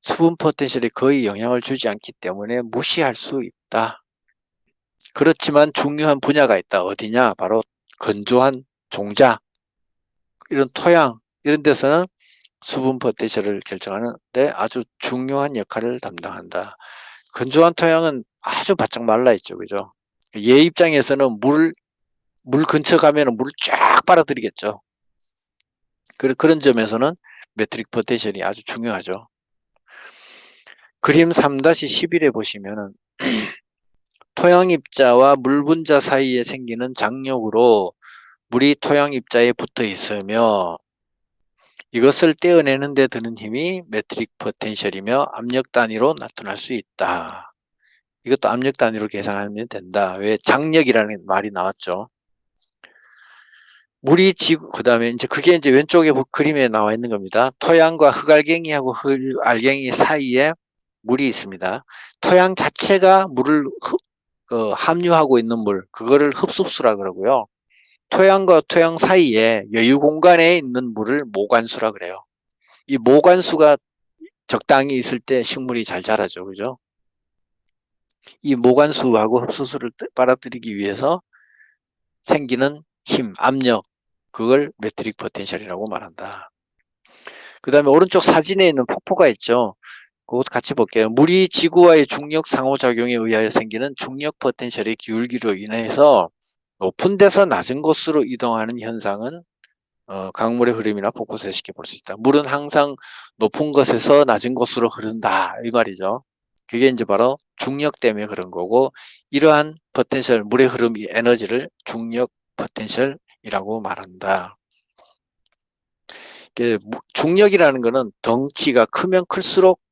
Speaker 1: 수분 포텐셜이 거의 영향을 주지 않기 때문에 무시할 수 있다. 그렇지만 중요한 분야가 있다. 어디냐? 바로 건조한 종자, 이런 토양, 이런 데서는 수분 포텐셜을 결정하는데 아주 중요한 역할을 담당한다. 건조한 토양은 아주 바짝 말라 있죠. 그죠? 얘 입장에서는 물 근처 가면 물을 쫙 빨아들이겠죠. 그런 점에서는 매트릭 포텐셜이 아주 중요하죠. 그림 3-11에 보시면은 토양 입자와 물 분자 사이에 생기는 장력으로 물이 토양 입자에 붙어 있으며 이것을 떼어내는 데 드는 힘이 매트릭 포텐셜이며 압력 단위로 나타날 수 있다. 이것도 압력 단위로 계산하면 된다. 왜? 장력이라는 말이 나왔죠. 물이 그 다음에 이제 그게 이제 왼쪽에 그림에 나와 있는 겁니다. 토양과 흙알갱이하고 흙알갱이 사이에 물이 있습니다. 토양 자체가 물을 함유하고 있는 물, 그거를 흡수수라 그러고요. 토양과 토양 사이에 여유 공간에 있는 물을 모관수라 그래요. 이 모관수가 적당히 있을 때 식물이 잘 자라죠. 그죠? 이 모관수하고 흡수수를 빨아들이기 위해서 생기는 힘, 압력, 그걸 매트릭 포텐셜이라고 말한다. 그 다음에 오른쪽 사진에 있는 폭포가 있죠. 그것도 같이 볼게요. 물이 지구와의 중력 상호작용에 의하여 생기는 중력 포텐셜의 기울기로 인해서 높은 데서 낮은 곳으로 이동하는 현상은 강물의 흐름이나 폭포에서 쉽게 볼 수 있다. 물은 항상 높은 곳에서 낮은 곳으로 흐른다 이 말이죠. 그게 이제 바로 중력 때문에 그런 거고, 이러한 포텐셜, 물의 흐름, 이 에너지를 중력 포텐셜이라고 말한다. 중력이라는 거는 덩치가 크면 클수록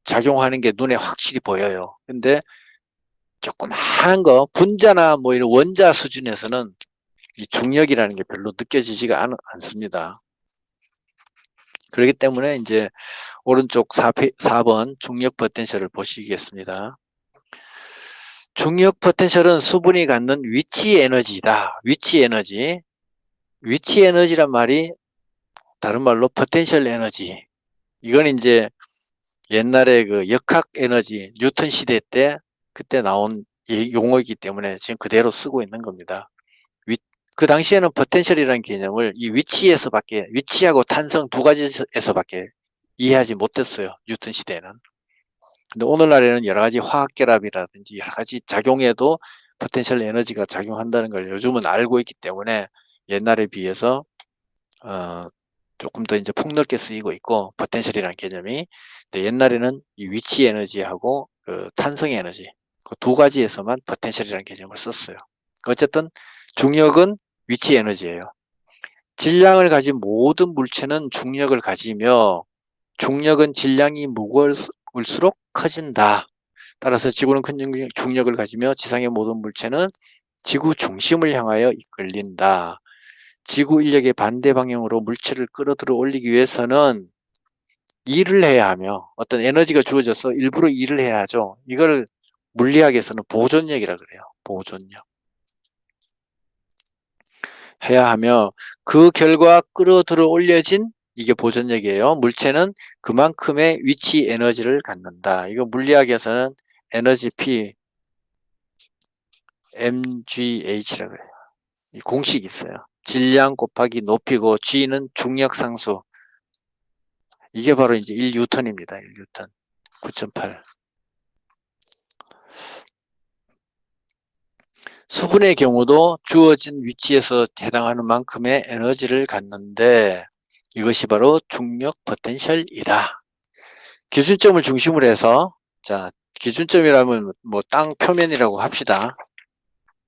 Speaker 1: 작용하는 게 눈에 확실히 보여요. 근데 조그마한 거, 분자나 뭐 이런 원자 수준에서는 이 중력이라는 게 별로 느껴지지가 않습니다. 그렇기 때문에 이제 오른쪽 4번 중력 포텐셜을 보시겠습니다. 중력 포텐셜은 수분이 갖는 위치 에너지다. 위치 에너지. 위치 에너지란 말이 다른 말로 포텐셜 에너지. 이건 이제 옛날에 그 역학 에너지, 뉴턴 시대 때 그때 나온 용어이기 때문에 지금 그대로 쓰고 있는 겁니다. 그 당시에는 포텐셜이라는 개념을 이 위치하고 탄성 두 가지에서밖에 이해하지 못했어요. 뉴턴 시대에는. 근데 오늘날에는 여러 가지 화학 결합이라든지 여러 가지 작용에도 포텐셜 에너지가 작용한다는 걸 요즘은 알고 있기 때문에 옛날에 비해서 조금 더 이제 폭넓게 쓰이고 있고, 포텐셜이라는 개념이. 근데 옛날에는 이 위치 에너지하고 그 탄성 에너지 그 두 가지에서만 포텐셜이라는 개념을 썼어요. 어쨌든 중력은 위치 에너지예요. 질량을 가진 모든 물체는 중력을 가지며 중력은 질량이 무거울수록 커진다. 따라서 지구는 큰 중력을 가지며 지상의 모든 물체는 지구 중심을 향하여 이끌린다. 지구 인력의 반대 방향으로 물체를 끌어들여 올리기 위해서는 일을 해야 하며, 어떤 에너지가 주어져서 일부러 일을 해야 하죠. 이걸 물리학에서는 보존력이라 그래요. 보존력. 해야 하며, 그 결과 끌어들여 올려진 이게 보존력이에요. 물체는 그만큼의 위치 에너지를 갖는다. 이거 물리학에서는 에너지 P, mgh라고 해요. 이 공식이 있어요. 질량 곱하기 높이고 G는 중력 상수. 이게 바로 이제 1뉴턴입니다. 1뉴턴. 9.8. 수분의 경우도 주어진 위치에서 해당하는 만큼의 에너지를 갖는데 이것이 바로 중력 포텐셜이다. 기준점을 중심으로 해서, 자, 기준점이라면 뭐 땅 표면이라고 합시다.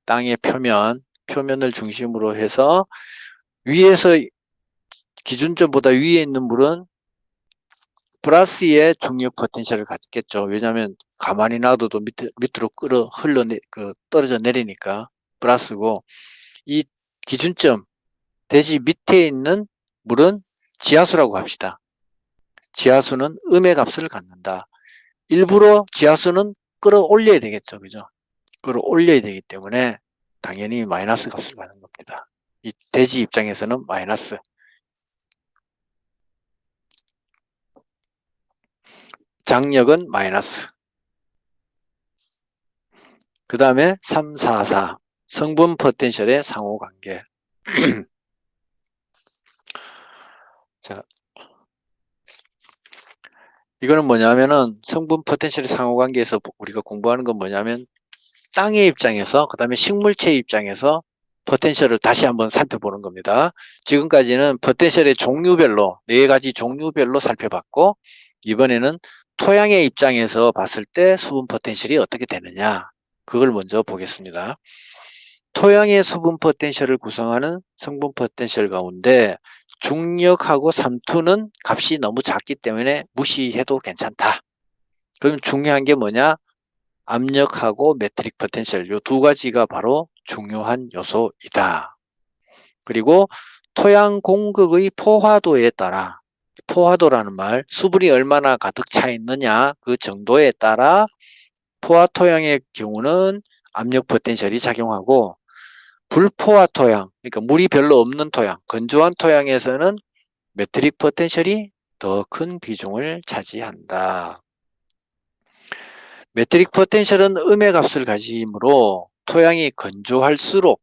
Speaker 1: 땅의 표면을 중심으로 해서 위에서 기준점보다 위에 있는 물은 플러스의 중력 포텐셜을 갖겠죠. 왜냐하면 가만히 놔둬도 밑으로 떨어져 내리니까 플러스고, 이 기준점 대지 밑에 있는 물은 지하수라고 합시다. 지하수는 음의 값을 갖는다. 일부러 지하수는 끌어올려야 되겠죠. 그죠? 끌어올려야 되기 때문에 당연히 마이너스 값을 받는 겁니다. 이 대지 입장에서는 마이너스. 장력은 마이너스. 그 다음에 3, 4, 4. 성분 포텐셜의 상호관계. 자, 이거는 뭐냐면은 성분 포텐셜의 상호관계에서 우리가 공부하는 건 뭐냐면 땅의 입장에서, 그 다음에 식물체 입장에서 포텐셜을 다시 한번 살펴보는 겁니다. 지금까지는 포텐셜의 종류별로, 4가지 종류별로 살펴봤고, 이번에는 토양의 입장에서 봤을 때 수분 포텐셜이 어떻게 되느냐, 그걸 먼저 보겠습니다. 토양의 수분 포텐셜을 구성하는 성분 포텐셜 가운데 중력하고 삼투는 값이 너무 작기 때문에 무시해도 괜찮다. 그럼 중요한 게 뭐냐? 압력하고 메트릭 포텐셜, 이 두 가지가 바로 중요한 요소이다. 그리고 토양 공급의 포화도에 따라, 포화도라는 말, 수분이 얼마나 가득 차 있느냐 그 정도에 따라 포화 토양의 경우는 압력 포텐셜이 작용하고, 불포화 토양, 그러니까 물이 별로 없는 토양, 건조한 토양에서는 메트릭 포텐셜이 더 큰 비중을 차지한다. 메트릭 포텐셜은 음의 값을 가지므로 토양이 건조할수록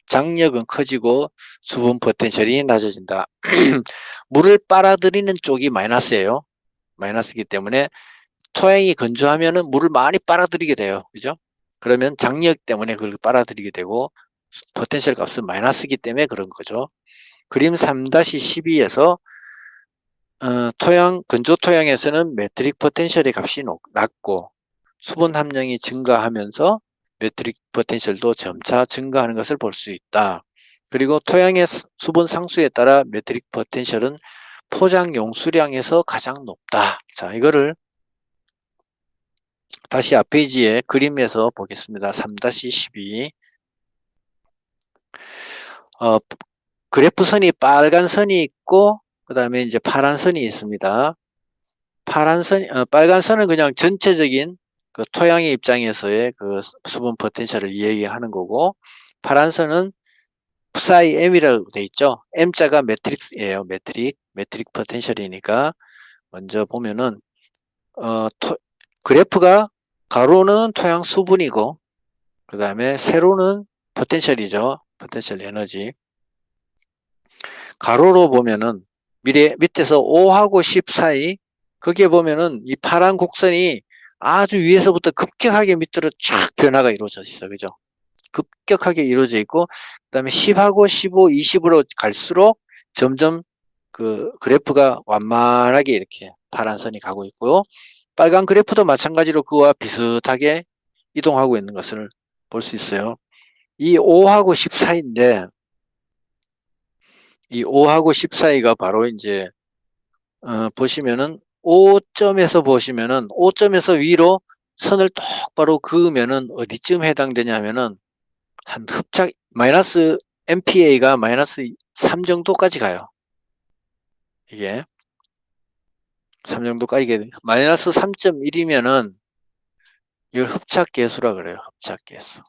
Speaker 1: 장력은 커지고 수분 포텐셜이 낮아진다. 물을 빨아들이는 쪽이 마이너스예요. 마이너스이기 때문에 토양이 건조하면은 물을 많이 빨아들이게 돼요. 그죠? 그러면 장력 때문에 그걸 빨아들이게 되고 포텐셜 값은 마이너스이기 때문에 그런 거죠. 그림 3-12에서 건조 토양에서는 메트릭 포텐셜의 값이 낮고 수분 함량이 증가하면서 메트릭 포텐셜도 점차 증가하는 것을 볼 수 있다. 그리고 토양의 수분 상수에 따라 메트릭 포텐셜은 포장 용수량에서 가장 높다. 자, 이거를 다시 앞 페이지에 그림에서 보겠습니다. 3-12. 그래프 선이 빨간 선이 있고 그 다음에 이제 파란 선이 있습니다. 빨간 선은 그냥 전체적인 그 토양의 입장에서의 그 수분 포텐셜을 이야기하는 거고, 파란 선은 psi m이라고 돼 있죠. m자가 매트릭스예요. 매트릭 포텐셜이니까 먼저 보면은 그래프가 가로는 토양 수분이고 그 다음에 세로는 포텐셜이죠. 포텐셜 에너지. 가로로 보면은 밑에서 5하고 10 사이, 거기에 보면은 이 파란 곡선이 아주 위에서부터 급격하게 밑으로 쫙 변화가 이루어져 있어. 그죠? 급격하게 이루어져 있고, 그 다음에 10하고 15, 20으로 갈수록 점점 그 그래프가 완만하게 이렇게 파란 선이 가고 있고요. 빨간 그래프도 마찬가지로 그와 비슷하게 이동하고 있는 것을 볼 수 있어요. 이 5하고 10 사이인데, 이 5하고 10 사이가 바로 이제 보시면은 5점에서 보시면은 5점에서 위로 선을 똑바로 그으면은 어디쯤 해당되냐면은 한 흡착 마이너스 MPA가 마이너스 3 정도까지 가요. 이게 3 정도까지 가요. 마이너스 3.1이면은 이걸 흡착 계수라 그래요. 흡착 계수.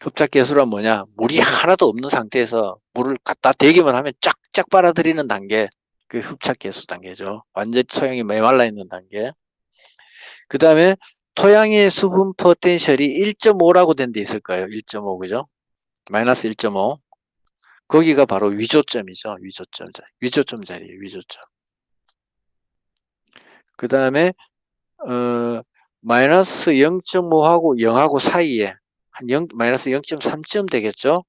Speaker 1: 흡착 계수란 뭐냐? 물이 하나도 없는 상태에서 물을 갖다 대기만 하면 쫙쫙 빨아들이는 단계. 그 흡착 계수 단계죠. 완전히 토양이 메말라 있는 단계. 그 다음에 토양의 수분 포텐셜이 1.5라고 된 데 있을까요? 1.5, 그죠? 마이너스 1.5. 거기가 바로 위조점이죠. 위조점 자리예요. 위조점. 그 다음에 마이너스 0.5하고 0하고 사이에 한 마이너스 0.3점 되겠죠?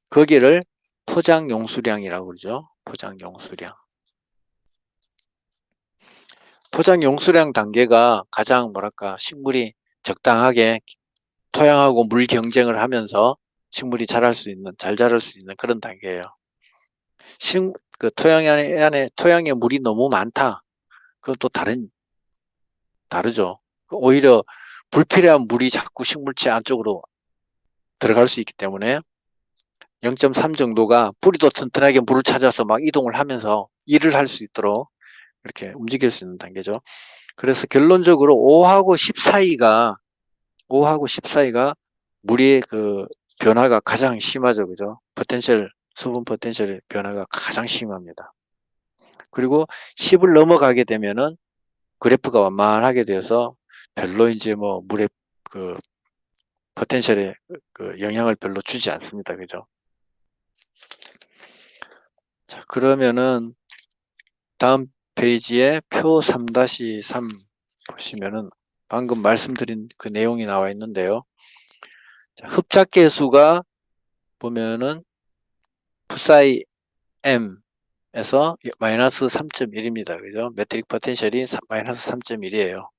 Speaker 1: 거기를 포장 용수량이라고 그러죠. 포장 용수량. 포장 용수량 단계가 가장 뭐랄까 식물이 적당하게 토양하고 물 경쟁을 하면서 식물이 잘 자랄 수 있는 그런 단계예요. 그 토양 안에 토양에 물이 너무 많다. 그건 또 다르죠. 오히려 불필요한 물이 자꾸 식물체 안쪽으로 들어갈 수 있기 때문에 0.3 정도가 뿌리도 튼튼하게 물을 찾아서 막 이동을 하면서 일을 할 수 있도록 이렇게 움직일 수 있는 단계죠. 그래서 결론적으로 5하고 10 사이가 물의 그 변화가 가장 심하죠. 그죠? 수분 포텐셜의 변화가 가장 심합니다. 그리고 10을 넘어가게 되면은 그래프가 완만하게 되어서 별로 이제 뭐 물의 그 포텐셜에 그 영향을 별로 주지 않습니다. 그죠? 자, 그러면은 다음 페이지에 표 3-3 보시면은 방금 말씀드린 그 내용이 나와 있는데요. 자, 흡착 계수가 보면은 psi m에서 마이너스 3.1입니다. 그죠? 매트릭 포텐셜이 마이너스 3.1이에요.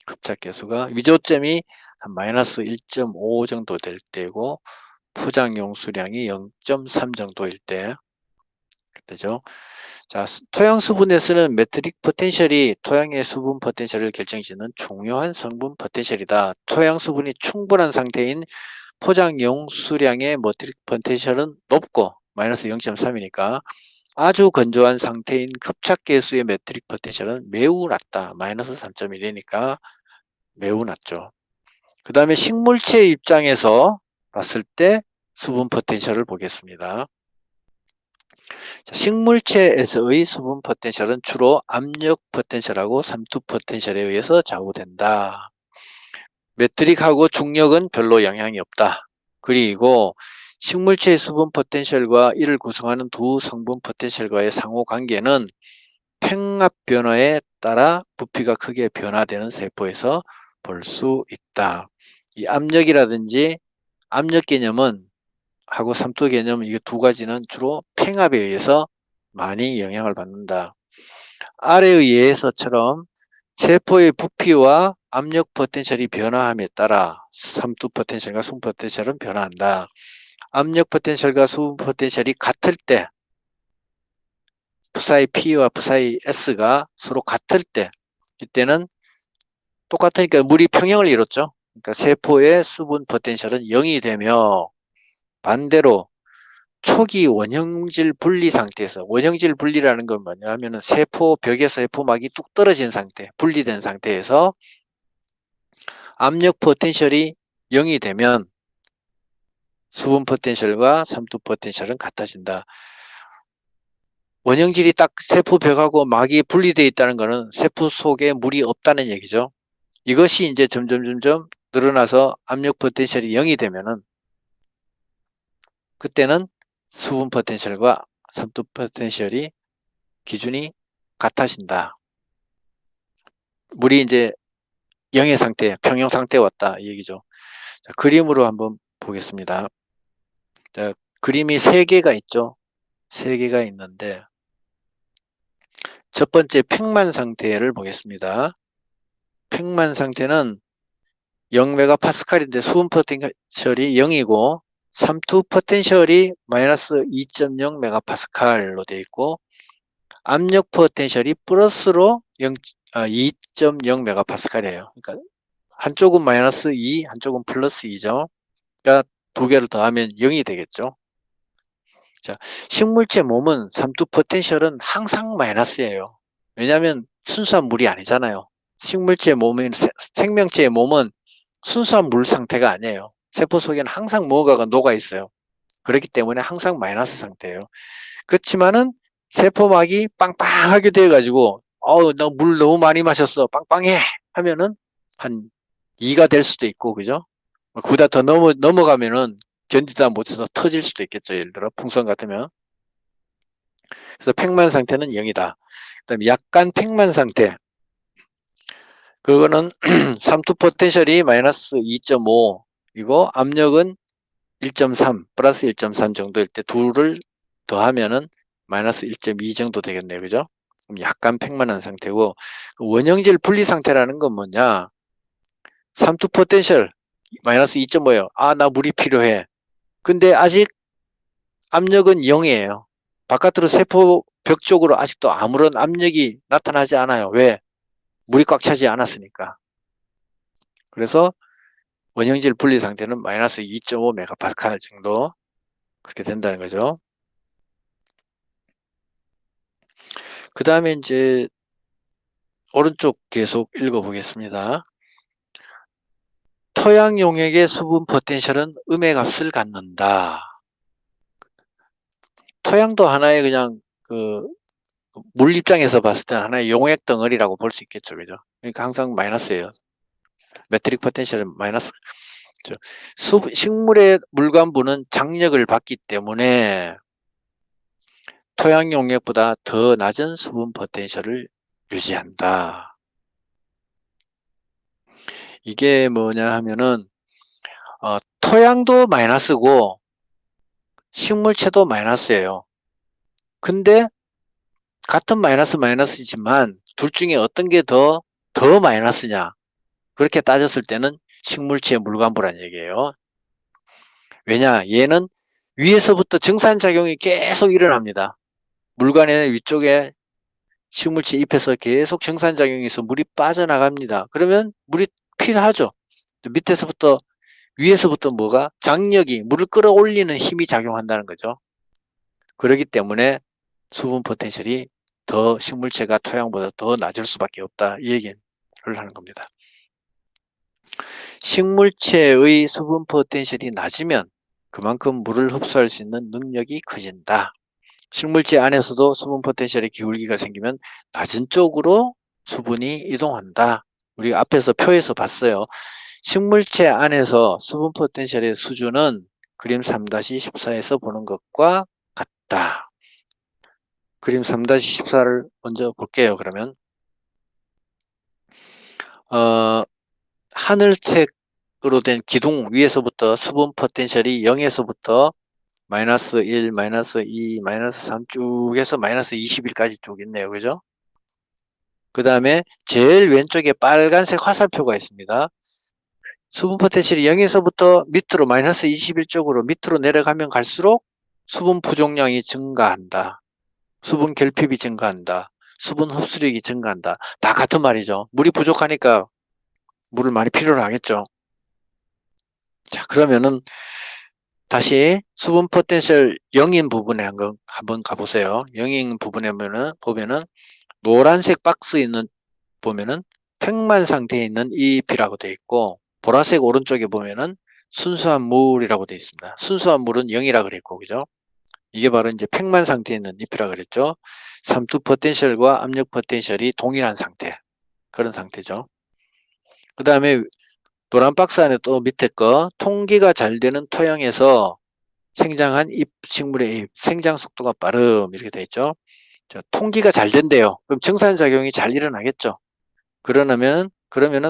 Speaker 1: 흡착 계수가 위조점이 한 마이너스 1.5 정도 될 때고 포장 용수량이 0.3 정도일 때죠. 자, 토양 수분에서는 매트릭 포텐셜이 토양의 수분 포텐셜을 결정짓는 중요한 성분 포텐셜이다. 토양 수분이 충분한 상태인 포장 용수량의 매트릭 포텐셜은 높고 마이너스 0.3이니까 아주 건조한 상태인 흡착 계수의 매트릭 포텐셜은 매우 낮다. 마이너스 3.1이니까 매우 낮죠. 그 다음에 식물체 입장에서 봤을 때 수분 포텐셜을 보겠습니다. 자, 식물체에서의 수분 포텐셜은 주로 압력 포텐셜하고 삼투 포텐셜에 의해서 좌우된다. 매트릭하고 중력은 별로 영향이 없다. 그리고 식물체의 수분 포텐셜과 이를 구성하는 두 성분 포텐셜과의 상호 관계는 팽압 변화에 따라 부피가 크게 변화되는 세포에서 볼 수 있다. 이 압력이라든지 압력 개념은 하고 삼투 개념 이 두 가지는 주로 팽압에 의해서 많이 영향을 받는다. 아래의 예에서처럼 세포의 부피와 압력 포텐셜이 변화함에 따라 삼투 포텐셜과 수분 포텐셜은 변화한다. 압력 포텐셜과 수분 포텐셜이 같을 때 p사이 P와 p사이 S가 서로 같을 때 이때는 똑같으니까 물이 평형을 이뤘죠. 그러니까 세포의 수분 포텐셜은 0이 되며 반대로 초기 원형질 분리 상태에서 원형질 분리라는 건 뭐냐 하면은 세포 벽에서 세포막이 뚝 떨어진 상태, 분리된 상태에서 압력 포텐셜이 0이 되면 수분 포텐셜과 삼투 포텐셜은 같아진다. 원형질이 딱 세포 벽하고 막이 분리되어 있다는 것은 세포 속에 물이 없다는 얘기죠. 이것이 이제 점점 늘어나서 압력 포텐셜이 0이 되면은 그때는 수분 포텐셜과 삼투 포텐셜이 기준이 같아진다. 물이 이제 0의 상태, 평형 상태에 왔다 이 얘기죠. 자, 그림으로 한번 보겠습니다. 자, 그림이 3개가 있죠. 3개가 있는데 첫 번째 팽만 상태를 보겠습니다. 팽만 상태는 0메가파스칼인데 수분 포텐셜이 0이고 삼투 포텐셜이 마이너스 2.0 메가파스칼로 되어 있고 압력 포텐셜이 플러스로 2.0 메가파스칼이에요. 그러니까 한쪽은 마이너스 2, 한쪽은 플러스 2죠. 그러니까 두 개를 더하면 0이 되겠죠. 자, 식물체 몸은 삼투 포텐셜은 항상 마이너스예요. 왜냐하면 순수한 물이 아니잖아요. 식물체 몸인 생명체의 몸은 순수한 물 상태가 아니에요. 세포 속에는 항상 무언가가 녹아 있어요. 그렇기 때문에 항상 마이너스 상태예요. 그렇지만은 세포막이 빵빵하게 돼가지고 나 물 너무 많이 마셨어 빵빵해 하면은 한 2가 될 수도 있고 그죠? 그보다 더 넘어가면은 견디다 못해서 터질 수도 있겠죠. 예를 들어 풍선 같으면. 그래서 팽만 상태는 0이다. 그다음에 약간 팽만 상태. 그거는 삼투 포텐셜이 마이너스 2.5 이고 압력은 1.3 플러스 1.3 정도일 때 둘을 더하면은 마이너스 1.2 정도 되겠네요. 그죠? 그럼 약간 팽만한 상태고 원형질 분리 상태라는 건 뭐냐? 삼투 포텐셜 마이너스 2.5예요. 나 물이 필요해. 근데 아직 압력은 0이에요. 바깥으로 세포 벽 쪽으로 아직도 아무런 압력이 나타나지 않아요. 왜? 물이 꽉 차지 않았으니까. 그래서 원형질 분리 상태는 마이너스 2.5 메가파스칼 정도 그렇게 된다는 거죠. 그 다음에 이제 오른쪽 계속 읽어보겠습니다. 토양 용액의 수분 포텐셜은 음의 값을 갖는다. 토양도 하나의 그냥 물 입장에서 봤을 때 하나의 용액 덩어리라고 볼 수 있겠죠. 그죠? 그러니까 항상 마이너스예요. 메트릭 포텐셜은 마이너스. 식물의 물관부는 장력을 받기 때문에 토양 용액보다 더 낮은 수분 포텐셜을 유지한다. 이게 뭐냐 하면은 토양도 마이너스고 식물체도 마이너스예요. 근데 같은 마이너스지만 둘 중에 어떤 게 더 마이너스냐? 그렇게 따졌을 때는 식물체의 물관부란 얘기예요. 왜냐? 얘는 위에서부터 증산작용이 계속 일어납니다. 물관의 위쪽에 식물체 잎에서 계속 증산작용이 있어 물이 빠져나갑니다. 그러면 물이 필요하죠. 밑에서부터 위에서부터 뭐가 장력이 물을 끌어올리는 힘이 작용한다는 거죠. 그렇기 때문에 수분 포텐셜이 더 식물체가 토양보다 더 낮을 수밖에 없다. 이 얘기를 하는 겁니다. 식물체의 수분 포텐셜이 낮으면 그만큼 물을 흡수할 수 있는 능력이 커진다. 식물체 안에서도 수분 포텐셜의 기울기가 생기면 낮은 쪽으로 수분이 이동한다. 우리 앞에서 표에서 봤어요. 식물체 안에서 수분 포텐셜의 수준은 그림 3-14에서 보는 것과 같다. 그림 3-14를 먼저 볼게요. 그러면 하늘색으로 된 기둥 위에서부터 수분 포텐셜이 0에서부터 마이너스 1, 마이너스 2, 마이너스 3 쭉 해서 마이너스 21까지 쭉 있네요. 그죠? 그 다음에 제일 왼쪽에 빨간색 화살표가 있습니다. 수분 포텐셜이 0에서부터 밑으로 마이너스 21 쪽으로 밑으로 내려가면 갈수록 수분 부족량이 증가한다. 수분 결핍이 증가한다. 수분 흡수력이 증가한다. 다 같은 말이죠. 물이 부족하니까 물을 많이 필요로 하겠죠. 자, 그러면은 다시 수분 포텐셜 0인 부분에 한번 가보세요. 0인 부분에 보면은 노란색 박스에 있는 보면은 팽만 상태에 있는 잎이라고 되어 있고, 보라색 오른쪽에 보면은 순수한 물이라고 되어 있습니다. 순수한 물은 0이라 그랬고, 그죠? 이게 바로 이제 팽만 상태에 있는 잎이라 그랬죠. 삼투 포텐셜과 압력 포텐셜이 동일한 상태, 그런 상태죠. 그 다음에 노란 박스 안에 또 밑에 거 통기가 잘 되는 토양에서 생장한 잎, 식물의 잎, 생장 속도가 빠름 이렇게 되어 있죠. 자, 통기가 잘 된대요. 그럼 증산작용이 잘 일어나겠죠. 그러면은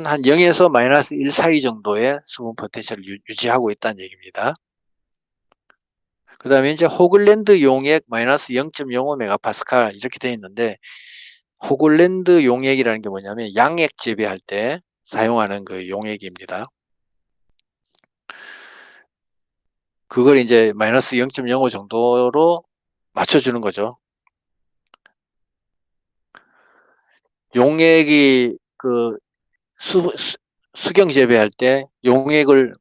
Speaker 1: 한 0에서 마이너스 1 사이 정도의 수분 포텐셜을 유지하고 있다는 얘기입니다. 그 다음에 이제 호글랜드 용액 마이너스 0.05 메가파스칼 이렇게 되어 있는데, 호글랜드 용액이라는 게 뭐냐면 양액 재배할 때 사용하는 그 용액입니다. 그걸 이제 마이너스 0.05 정도로 맞춰주는 거죠. 용액이 그 수경 재배할 때 용액을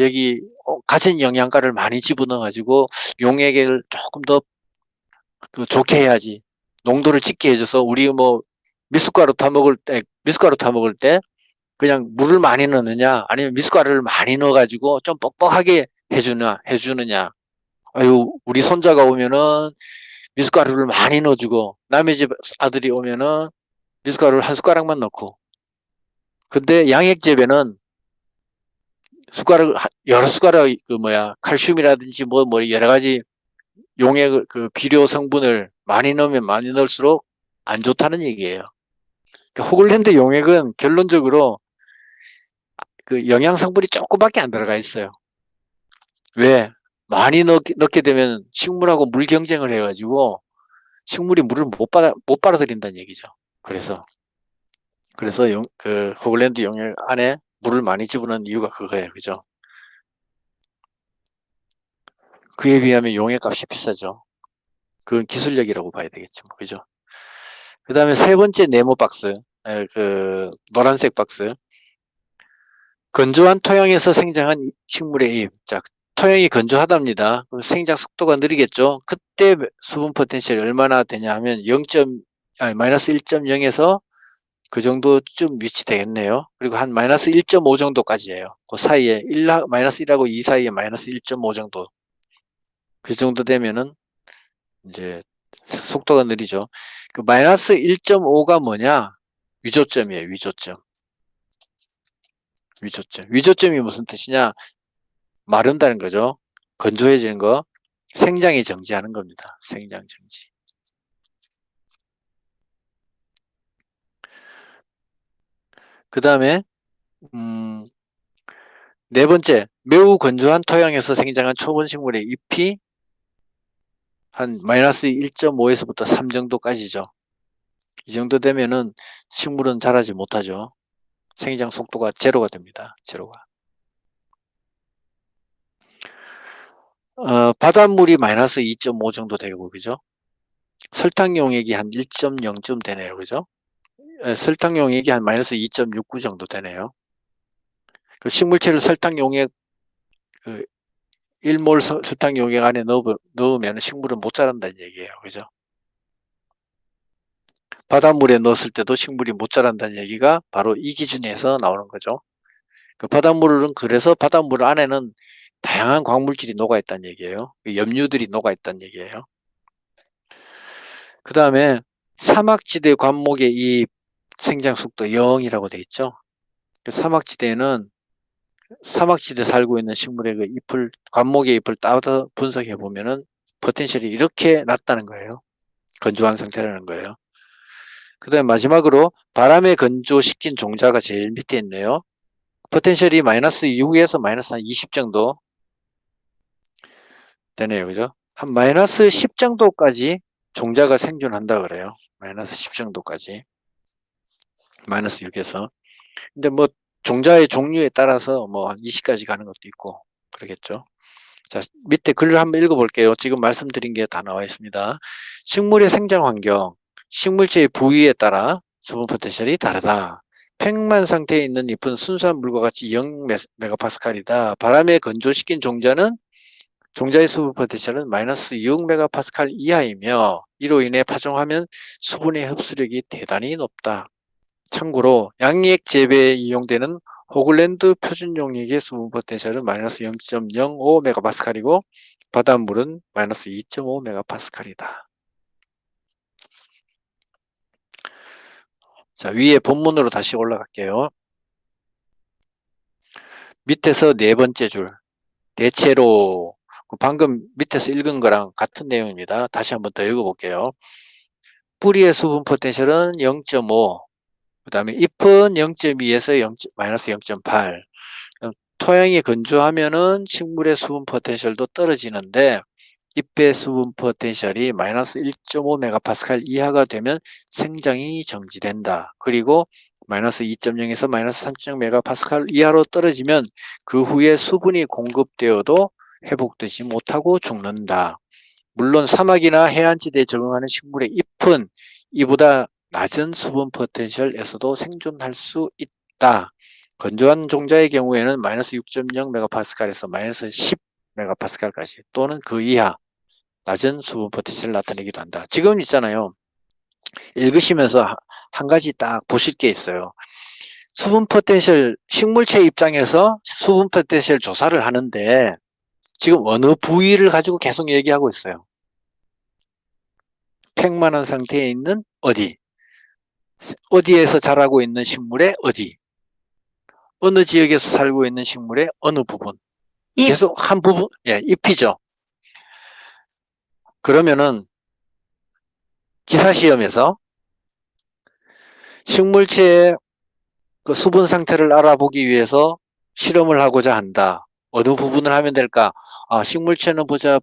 Speaker 1: 여기 가진 영양가를 많이 집어넣어 가지고 용액을 조금 더 좋게 해야지, 농도를 짙게 해줘서 우리 뭐 미숫가루 타 먹을 때 그냥 물을 많이 넣느냐 아니면 미숫가루를 많이 넣어 가지고 좀 뻑뻑하게 해주느냐. 아유, 우리 손자가 오면은 미숫가루를 많이 넣어주고 남의 집 아들이 오면은 미숫가루를 한 숟가락만 넣고. 근데 양액 재배는 여러 숟가락 칼슘이라든지 뭐 여러 가지 용액 비료 성분을 많이 넣으면 많이 넣을수록 안 좋다는 얘기예요. 그러니까 호글랜드 용액은 결론적으로 그 영양 성분이 조금밖에 안 들어가 있어요. 왜? 많이 넣게 되면 식물하고 물 경쟁을 해가지고 식물이 물을 못 빨아들인다는 얘기죠. 그래서 그 호글랜드 용액 안에 물을 많이 집어넣는 이유가 그거예요. 그죠? 그에 비하면 용액 값이 비싸죠. 그건 기술력이라고 봐야 되겠죠. 그죠? 그 다음에 세 번째 네모 박스, 그 노란색 박스. 건조한 토양에서 생장한 식물의 잎. 자, 토양이 건조하답니다. 그럼 생장 속도가 느리겠죠. 그때 수분 포텐셜이 얼마나 되냐 하면 마이너스 1.0에서 그 정도쯤 위치되겠네요. 그리고 한 마이너스 1.5 정도까지예요. 그 사이에 마이너스 1하고 2 사이에 마이너스 1.5 정도. 그 정도 되면은 이제 속도가 느리죠. 그 마이너스 1.5가 뭐냐? 위조점이에요. 위조점이 무슨 뜻이냐? 마른다는 거죠. 건조해지는 거. 생장이 정지하는 겁니다. 생장 정지. 그 다음에 네 번째, 매우 건조한 토양에서 생장한 초본 식물의 잎이 한 마이너스 1.5에서부터 3 정도까지죠. 이 정도 되면은 식물은 자라지 못하죠. 생장 속도가 제로가 됩니다. 제로가. 바닷물이 마이너스 2.5 정도 되고, 그죠? 설탕 용액이 한 1.0쯤 되네요. 그죠? 설탕 용액이 한 마이너스 2.69 정도 되네요. 그 식물체를 설탕 용액, 그 1몰 설탕 용액 안에 넣으면 식물은 못 자란다는 얘기예요. 그죠? 바닷물에 넣었을 때도 식물이 못 자란다는 얘기가 바로 이 기준에서 나오는 거죠. 그 바닷물은 그래서 바닷물 안에는 다양한 광물질이 녹아있다는 얘기예요. 염류들이 녹아있다는 얘기예요. 그 다음에 사막지대 관목의 이 생장 속도 0이라고 돼 있죠. 그 사막지대 살고 있는 식물의 관목의 잎을 따서 분석해 보면은 포텐셜이 이렇게 낮다는 거예요. 건조한 상태라는 거예요. 그 다음에 마지막으로 바람에 건조시킨 종자가 제일 밑에 있네요. 포텐셜이 마이너스 6에서 마이너스 한 20 정도 되네요. 그죠? 한 마이너스 10 정도까지 종자가 생존한다 그래요. 마이너스 10 정도까지. 마이너스 6에서. 근데 뭐 종자의 종류에 따라서 뭐 20까지 가는 것도 있고 그러겠죠. 자, 밑에 글을 한번 읽어볼게요. 지금 말씀드린 게 다 나와 있습니다. 식물의 생장 환경, 식물체의 부위에 따라 수분 포텐셜이 다르다. 팽만 상태에 있는 잎은 순수한 물과 같이 0 메가파스칼이다. 바람에 건조시킨 종자는 종자의 수분 포텐셜은 마이너스 6 메가파스칼 이하이며 이로 인해 파종하면 수분의 흡수력이 대단히 높다. 참고로 양액 재배에 이용되는 호글랜드 표준 용액의 수분 포텐셜은 마이너스 0.05 메가파스칼이고 바닷물은 마이너스 2.5 메가파스칼이다. 자, 위에 본문으로 다시 올라갈게요. 밑에서 네 번째 줄 대체로 방금 밑에서 읽은 거랑 같은 내용입니다. 다시 한번 더 읽어볼게요. 뿌리의 수분 포텐셜은 0.5, 그 다음에 잎은 0.2에서 마이너스 0.8. 토양이 건조하면은 식물의 수분 포텐셜도 떨어지는데 잎의 수분 포텐셜이 마이너스 1.5 메가파스칼 이하가 되면 생장이 정지된다. 그리고 마이너스 2.0에서 마이너스 3.0 메가파스칼 이하로 떨어지면 그 후에 수분이 공급되어도 회복되지 못하고 죽는다. 물론 사막이나 해안지대에 적응하는 식물의 잎은 이보다 낮은 수분 포텐셜에서도 생존할 수 있다. 건조한 종자의 경우에는 마이너스 6.0 메가파스칼에서 마이너스 10 메가파스칼까지 또는 그 이하 낮은 수분 포텐셜을 나타내기도 한다. 지금 있잖아요. 읽으시면서 한 가지 딱 보실 게 있어요. 수분 포텐셜, 식물체 입장에서 수분 포텐셜 조사를 하는데 지금 어느 부위를 가지고 계속 얘기하고 있어요. 팽만한 상태에 있는 어디, 어디에서 자라고 있는 식물의 어디, 어느 지역에서 살고 있는 식물의 어느 부분.
Speaker 3: 잎.
Speaker 1: 계속 한 부분, 예, 잎이죠. 그러면은 기사 시험에서 식물체의 그 수분 상태를 알아보기 위해서 실험을 하고자 한다. 어느 부분을 하면 될까? 아, 식물체는 보자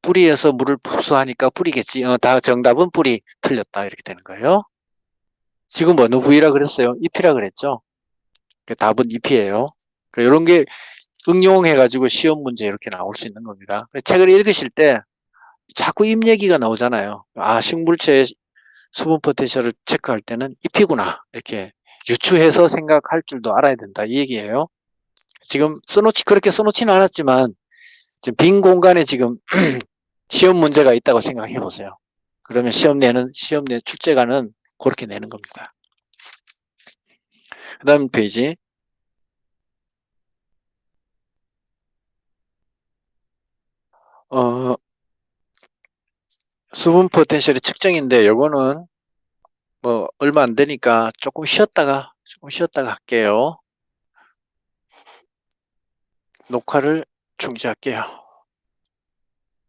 Speaker 1: 뿌리에서 물을 흡수하니까 뿌리겠지. 다 정답은 뿌리. 틀렸다. 이렇게 되는 거예요. 지금 어느 부위라 그랬어요? 잎이라 그랬죠. 답은 잎이에요. 이런 게 응용해가지고 시험 문제 이렇게 나올 수 있는 겁니다. 책을 읽으실 때 자꾸 잎 얘기가 나오잖아요. 아, 식물체의 수분 포텐셜을 체크할 때는 잎이구나. 이렇게 유추해서 생각할 줄도 알아야 된다. 이 얘기예요. 지금 그렇게 써놓지는 않았지만 지금 빈 공간에 지금 시험 문제가 있다고 생각해 보세요. 그러면 시험 내 출제관은 그렇게 내는 겁니다. 그 다음 페이지. 수분 포텐셜의 측정인데 요거는 뭐 얼마 안 되니까 조금 쉬었다가 할게요. 녹화를 중지할게요.